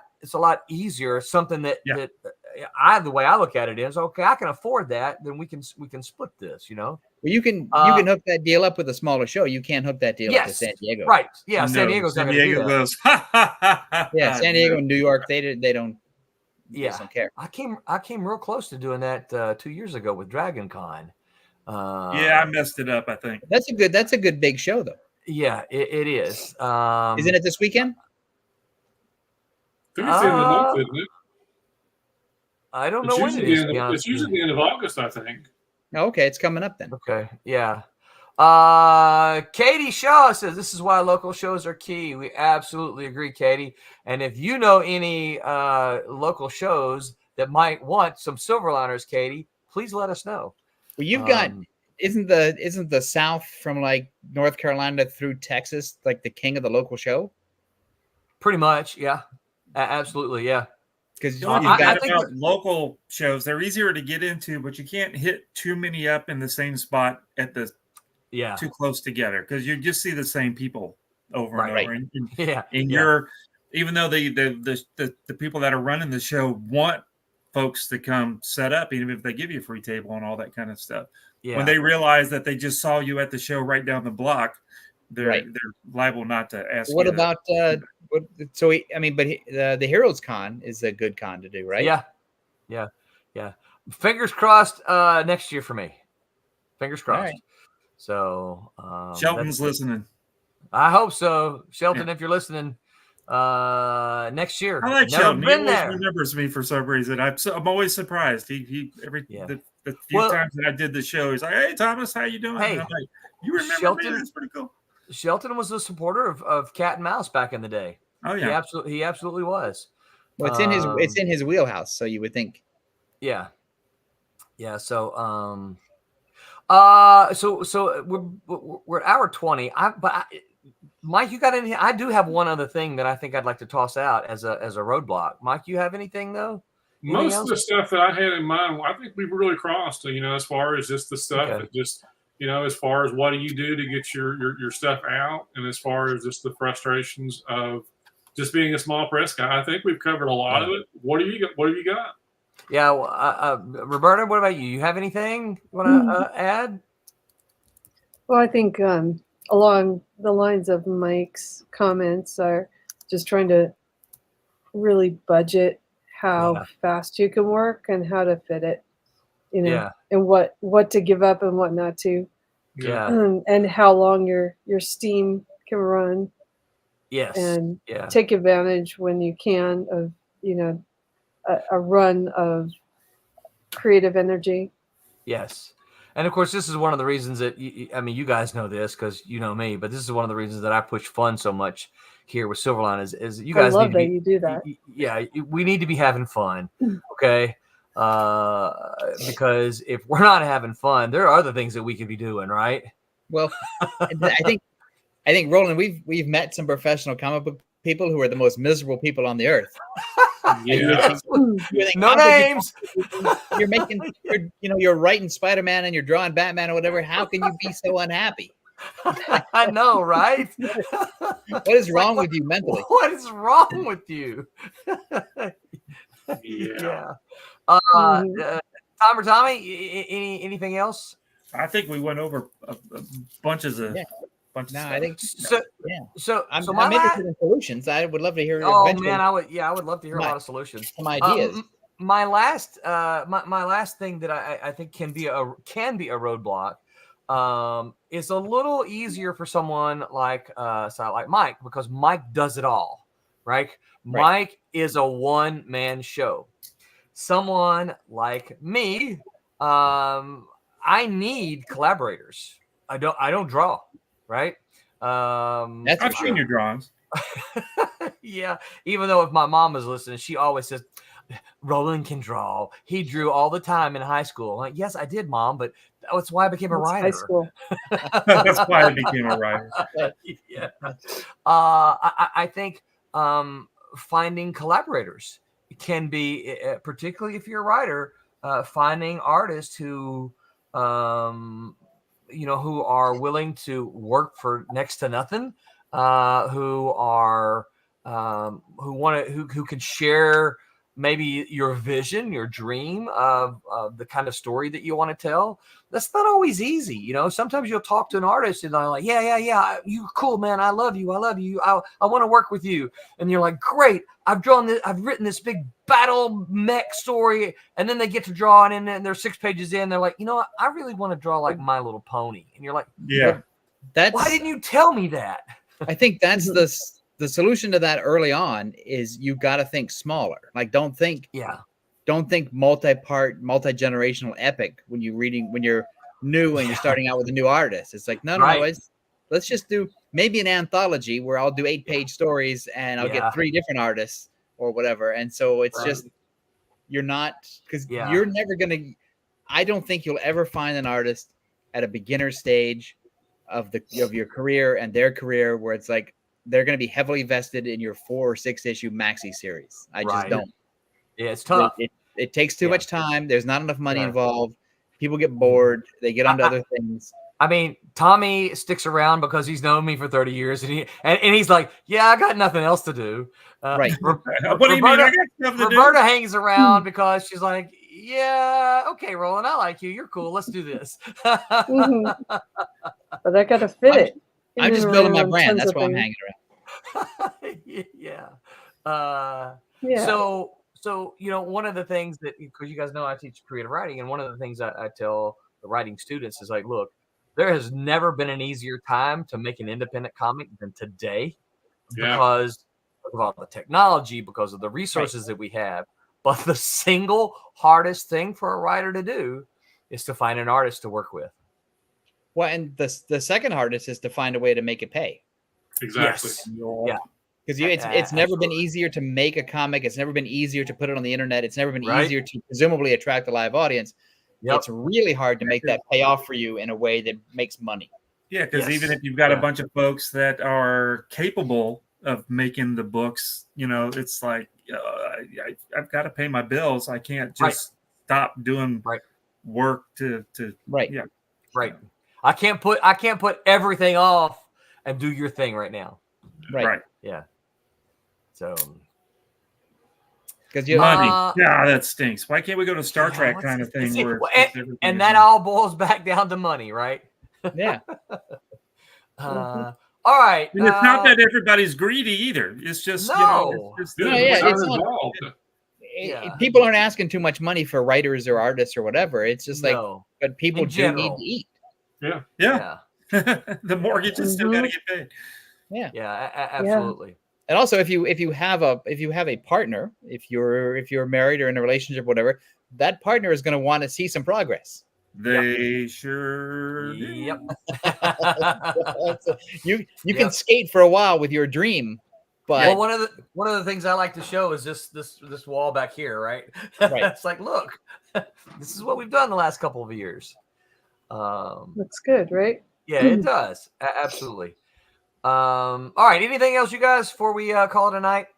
E: easier. Something that the way I look at it is, okay, I can afford that. Then we can split this, you know.
G: Well, you can hook that deal up with a smaller show. You can't hook that deal up to
E: Yes,
G: San Diego.
E: right? Yeah,
F: No,
E: San Diego's not
F: San
E: going to do
F: Diego
E: that.
F: goes. Ha, ha, ha, ha,
G: Yeah, San Diego
F: no.
G: and New York, they don't. They
E: Yeah.
G: just don't care.
E: I came real close to doing that 2 years ago with Dragon Con.
F: Yeah, I messed it up. I think.
G: That's a good big show though.
E: Yeah, it is.
G: Isn't it this weekend?
H: I think it's the end of the month, isn't it?
E: I don't
H: It's
E: know when it
H: usually,
E: is.
H: the
E: to be
H: end of,
E: honest
H: it's
E: with
H: usually
E: you.
H: the end of August, I think.
G: Oh, okay, it's coming up then.
E: Okay, yeah. Katie Shaw says this is why local shows are key. We absolutely agree, Katie. And if you know any local shows that might want some Silverliners, Katie, please let us know.
G: Well, you've got isn't the South from like North Carolina through Texas like the king of the local show?
E: Pretty much, yeah. Absolutely, yeah.
G: Because
F: The only
E: I
F: thing
E: think
F: about local shows, they're easier to get into, but you can't hit too many up in the same spot at the
E: Yeah.
F: too close together because you just see the same people over and
E: Right.
F: over. And
E: Yeah.
F: and
E: yeah.
F: you're even though the people that are running the show want folks to come set up, even if they give you a free table and all that kind of stuff.
E: Yeah.
F: When they realize that they just saw you at the show right down the block, they're liable not to ask.
G: What
F: you
G: about what? So the Heroes Con is a good con to do, right?
E: Yeah. Fingers crossed. Next year for me. Fingers crossed.
G: Right.
E: So
F: Shelton's listening.
E: I hope so, Shelton. If you're listening, next year.
F: I like
E: Never
F: Shelton.
E: been
F: He always
E: there.
F: remembers me for some reason. I'm always surprised. The few times that I did the show, he's like, "Hey, Thomas, how you doing?"
E: Hey,
F: and I'm like, "You remember
E: Shelton,
F: me? That's pretty cool."
E: Shelton was a supporter of Cat and Mouse back in the day.
F: Oh yeah,
E: he absolutely was.
G: Well, it's in his wheelhouse, so you would think.
E: Yeah. So we're at hour 20. Mike, you got anything? I do have one other thing that I think I'd like to toss out as a roadblock. Mike, you have anything though?
H: Most of the stuff that I had in mind, I think we've really crossed. As far as just the stuff that just, as far as what do you do to get your stuff out, and as far as just the frustrations of just being a small press guy, I think we've covered a lot of it. What have you got?
E: Yeah, Roberta, what about you? You have anything you want to add?
I: Well, I think along the lines of Mike's comments are just trying to really budget how fast you can work and how to fit it, and what to give up and what not to.
E: Yeah.
I: And how long your steam can run.
E: Yes.
I: And take advantage when you can of, a run of creative energy.
E: Yes. And of course, this is one of the reasons that, you guys know this because you know me, but this is one of the reasons that I push fun so much here with Silverline is you guys
I: I love that you do that.
E: Yeah, we need to be having fun, okay? Because if we're not having fun, there are other things that we could be doing, right?
G: Well, I think Roland, we've met some professional comic book people who are the most miserable people on the earth.
H: Yeah.
E: No names.
G: You're writing Spider-Man and you're drawing Batman or whatever. How can you be so unhappy?
E: I know, right?
G: What is wrong with you mentally?
E: What is wrong with you?
H: Yeah.
E: Tom or Tommy, anything else?
F: I think we went over bunches of.
G: No, I think
E: so.
G: I'm
E: my
G: interested in solutions. I would love to hear.
E: Oh man, I would love to hear a lot of solutions.
G: Some ideas.
E: My last thing that I think can be a roadblock is a little easier for someone like Mike, because Mike does it all, right? Mike is a one-man show. Someone like me, I need collaborators. I don't draw. Right.
F: I've seen your drawings.
E: Yeah. Even though if my mom is listening, she always says, Roland can draw. He drew all the time in high school. I'm like, yes, I did, Mom, but that's why I became a writer.
I: High school.
F: That's why I became a writer.
E: Yeah. I think finding collaborators can be, particularly if you're a writer, finding artists who who are willing to work for next to nothing, who can share maybe your vision, your dream of the kind of story that you want to tell. That's not always easy. Sometimes you'll talk to an artist and they're like, yeah, you're cool, man. I love you. I want to work with you. And you're like, great. I've written this big battle mech story. And then they get to draw it and they're 6 pages in. They're like, I really want to draw like My Little Pony. And you're like,
F: yeah,
E: why didn't you tell me that?
G: I think that's the solution to that early on is you got to think smaller. Like, don't think multi-part, multi-generational epic when you're new and you're starting out with a new artist. It's like, no, let's just do maybe an anthology where I'll do 8-page stories and I'll get 3 different artists or whatever. And so it's just, you're not, because you're never going to, I don't think you'll ever find an artist at a beginner stage of your career and their career where it's like, they're going to be heavily vested in your 4 or 6 issue maxi series. I just don't.
E: Yeah, it's tough.
G: It takes too much time. There's not enough money involved. People get bored. They get onto other things.
E: I mean, Tommy sticks around because he's known me for 30 years, and he's like, yeah, I got nothing else to do.
G: Right.
F: What do you mean? I got stuff to do.
E: Roberta hangs around because she's like, yeah, okay, Roland, I like you. You're cool. Let's do this.
I: Mhm. But I got to fit it.
G: I'm just
I: Even
G: building my
I: around
G: brand.
I: tons
G: That's
I: of
G: why I'm
I: things.
G: hanging around.
E: Yeah.
I: Yeah.
E: So one of the things that, because you guys know I teach creative writing, and one of the things I tell the writing students is like, look, there has never been an easier time to make an independent comic than today,
H: Yeah.
E: because of all the technology, because of the resources that we have. But the single hardest thing for a writer to do is to find an artist to work with.
G: Well, and the second hardest is to find a way to make it pay.
H: Exactly.
E: Yes. Yeah.
G: Because it's never been
E: Absolutely.
G: easier to make a comic. It's never been easier to put it on the internet. It's never been
E: Right.
G: easier to presumably attract a live audience.
E: Yep.
G: It's really hard to make that pay off for you in a way that makes money.
F: Yeah, because
E: Yes.
F: even if you've got
E: Yeah.
F: a bunch of folks that are capable of making the books, it's like I've got to pay my bills. I can't just stop doing work to
G: Right.
F: Yeah.
E: Right. I can't put everything off and do your thing right now.
G: Right.
E: Yeah. So
G: because you
F: money, that stinks. Why can't we go to Star Trek
E: what's
F: kind of
E: it-
F: thing
E: see,
F: where
E: well,
F: it's just everything
E: and
F: is
E: that
F: money?
E: all boils back down to money, right?
G: Yeah.
E: All right.
F: And it's not that everybody's greedy either. It's just
E: No.
F: it's just
G: No, yeah,
H: Sound
G: it's not-
H: involved.
E: Yeah.
G: people aren't asking too much money for writers or artists or whatever. It's just like,
E: No.
G: but people
E: In
G: do
E: general.
G: need to eat.
F: yeah. The mortgage is still got to get paid.
G: Yeah.
E: Yeah, absolutely.
G: And also, if you have a partner, if you're married or in a relationship, whatever, that partner is going to want to see some progress.
F: They sure do.
E: Yep.
G: So you
E: Yep.
G: can skate for a while with your dream, but
E: Well, one of the things I like to show is this wall back here, right?
G: Right.
E: It's like, look, this is what we've done the last couple of years.
I: Looks good, right?
E: Yeah, it does. Absolutely. All right. Anything else, you guys, before we call it a night?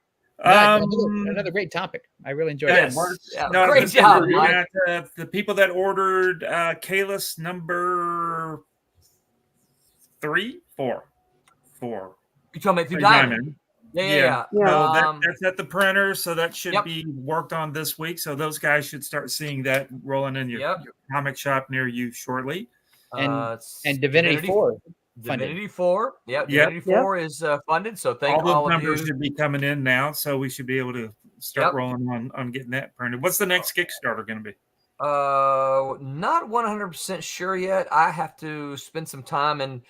G: another great topic. I really enjoyed it.
E: Yeah,
F: No,
E: great
F: this is
E: job,
F: where we
E: Mike.
F: got, the people that ordered Kalis number 4.
E: You talking about through
F: Through
E: Diamond? Yeah.
F: So that's at the printer, so that should
E: Yep.
F: be worked on this week. So those guys should start seeing that rolling in your comic shop near you shortly.
G: And Divinity 4.
E: Divinity 4. Yep.
F: Yep.
E: Divinity 4 is funded. So thank
F: All
E: all
F: those
E: of you.
F: numbers should be coming in now, so we should be able to start
E: Yep.
F: rolling on getting that printed. What's the next Kickstarter going to be?
E: Not 100% sure yet. I have to spend some time and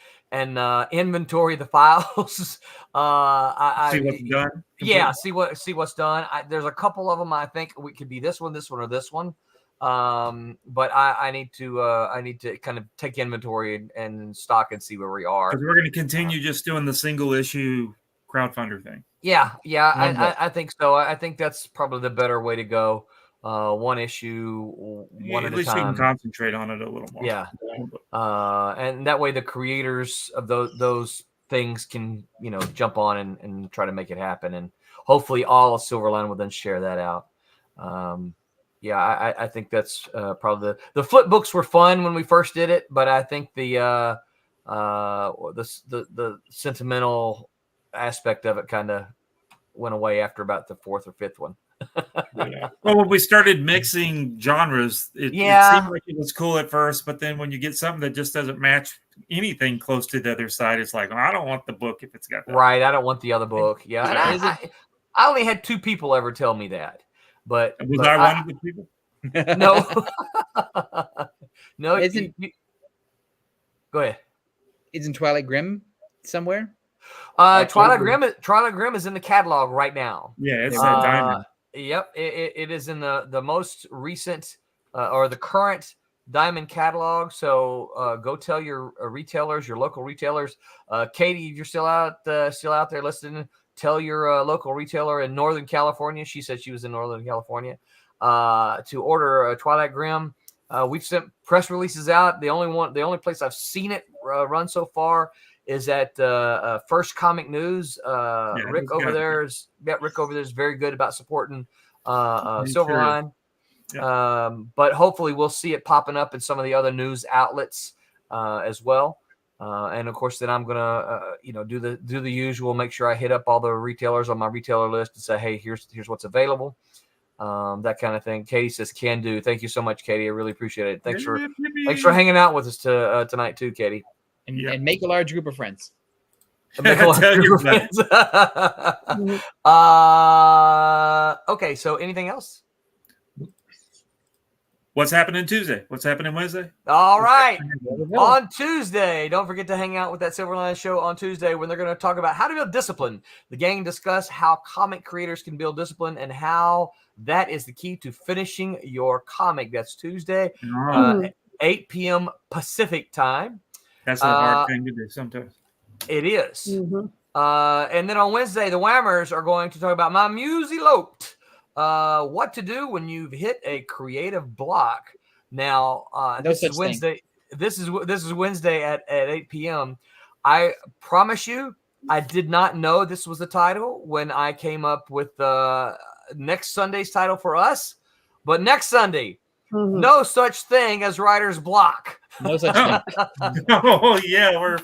E: inventory the files.
F: See what's done.
E: Yeah, see what's done. There's a couple of them. I think we could be this one, or this one. But I need to kind of take inventory and stock and see where we are.
F: Because we're going to continue just doing the single issue crowdfunder thing.
E: Yeah, I think so. I think that's probably the better way to go. One issue, one
F: At
E: at
F: least
E: a
F: we
E: time.
F: can concentrate on it a little more.
E: Yeah. And that way the creators of those things can, jump on and try to make it happen. And hopefully all of Silverline will then share that out. I think that's probably the flip books were fun when we first did it, but I think the sentimental aspect of it kind of went away after about the fourth or fifth one.
F: Well, when we started mixing genres, it seemed like it was cool at first, but then when you get something that just doesn't match anything close to the other side, it's like, I don't want the book if it's got that.
E: Right. I don't want the other book. Yeah. And I only had 2 people ever tell me that, but
F: was I one of the people?
E: No. No. Go ahead.
G: Isn't Twilight Grim somewhere?
E: Twilight Grim is in the catalog right now.
F: Yeah, it's that Diamond.
E: Yep, it is in the most recent or the current Diamond catalog. So go tell your retailers, your local retailers. Katie, if you're still out there listening, tell your local retailer in Northern California. She said she was in Northern California to order Twilight Grim. We've sent press releases out. The only place I've seen it run so far is at First Comic News. Rick over there is very good about supporting Silverline.
F: Yeah.
E: But hopefully we'll see it popping up in some of the other news outlets as well. And of course, then I'm gonna do the usual. Make sure I hit up all the retailers on my retailer list and say, hey, here's what's available. That kind of thing. Katie says, can do. Thank you so much, Katie. I really appreciate it. Thanks for hanging out with us tonight too, Katie.
G: And make a large group of friends.
E: Make a large group of friends. Okay, so anything else?
F: What's happening Tuesday? What's happening Wednesday?
E: All right. On Tuesday, don't forget to hang out with that Silverline show on Tuesday when they're going to talk about how to build discipline. The gang discuss how comic creators can build discipline and how that is the key to finishing your comic. That's Tuesday, 8 p.m. Pacific time.
F: That's a hard thing to do sometimes.
E: It is.
I: Mhm.
E: And then on Wednesday, the Whammers are going to talk about my muse eloped. What to do when you've hit a creative block. Now, this is Wednesday. This is Wednesday at 8 p.m. I promise you, I did not know this was the title when I came up with next Sunday's title for us. But next Sunday, no such thing as writer's block.
G: No such thing.
F: Oh yeah, we're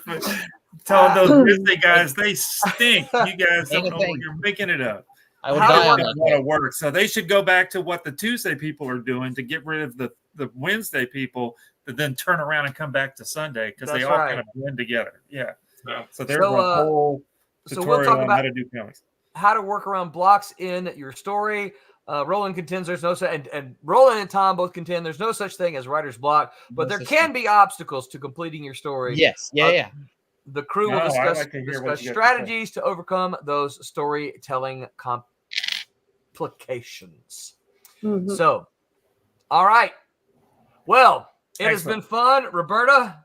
F: telling those Wednesday guys they stink. You guys don't know what you're making it up.
G: I will die on that.
F: A lot of work. So they should go back to what the Tuesday people are doing to get rid of the Wednesday people, but then turn around and come back to Sunday because they all kind of blend together. Yeah. So there's a whole tutorial on how to do comics.
E: How to work around blocks in your story. Roland contends there's no such, and Roland and Tom both contend there's no such thing as writer's block, but there can be obstacles to completing your story.
G: Yes. Yeah.
E: The crew will discuss strategies to overcome those storytelling complications. So, all right. Well, it has been fun. Roberta,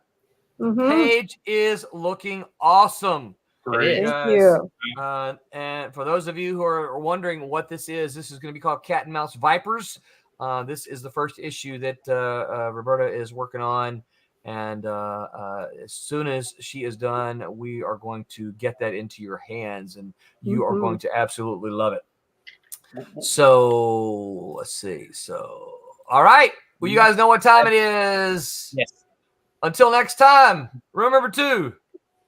E: Paige is looking awesome.
H: Great.
I: Thank you.
E: And for those of you who are wondering what this is going to be called Cat and Mouse Vipers. This is the first issue that Roberta is working on. And as soon as she is done, we are going to get that into your hands, and you are going to absolutely love it. So let's see. So, all right. Well, you guys know what time it is.
G: Yes.
E: Until next time, remember to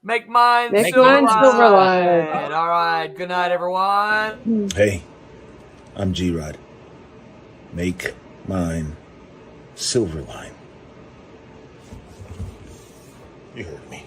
E: make mine
I: Silverline.
E: All right. Good night, everyone.
J: Hey, I'm G-Rod. Make mine Silverline. You heard me.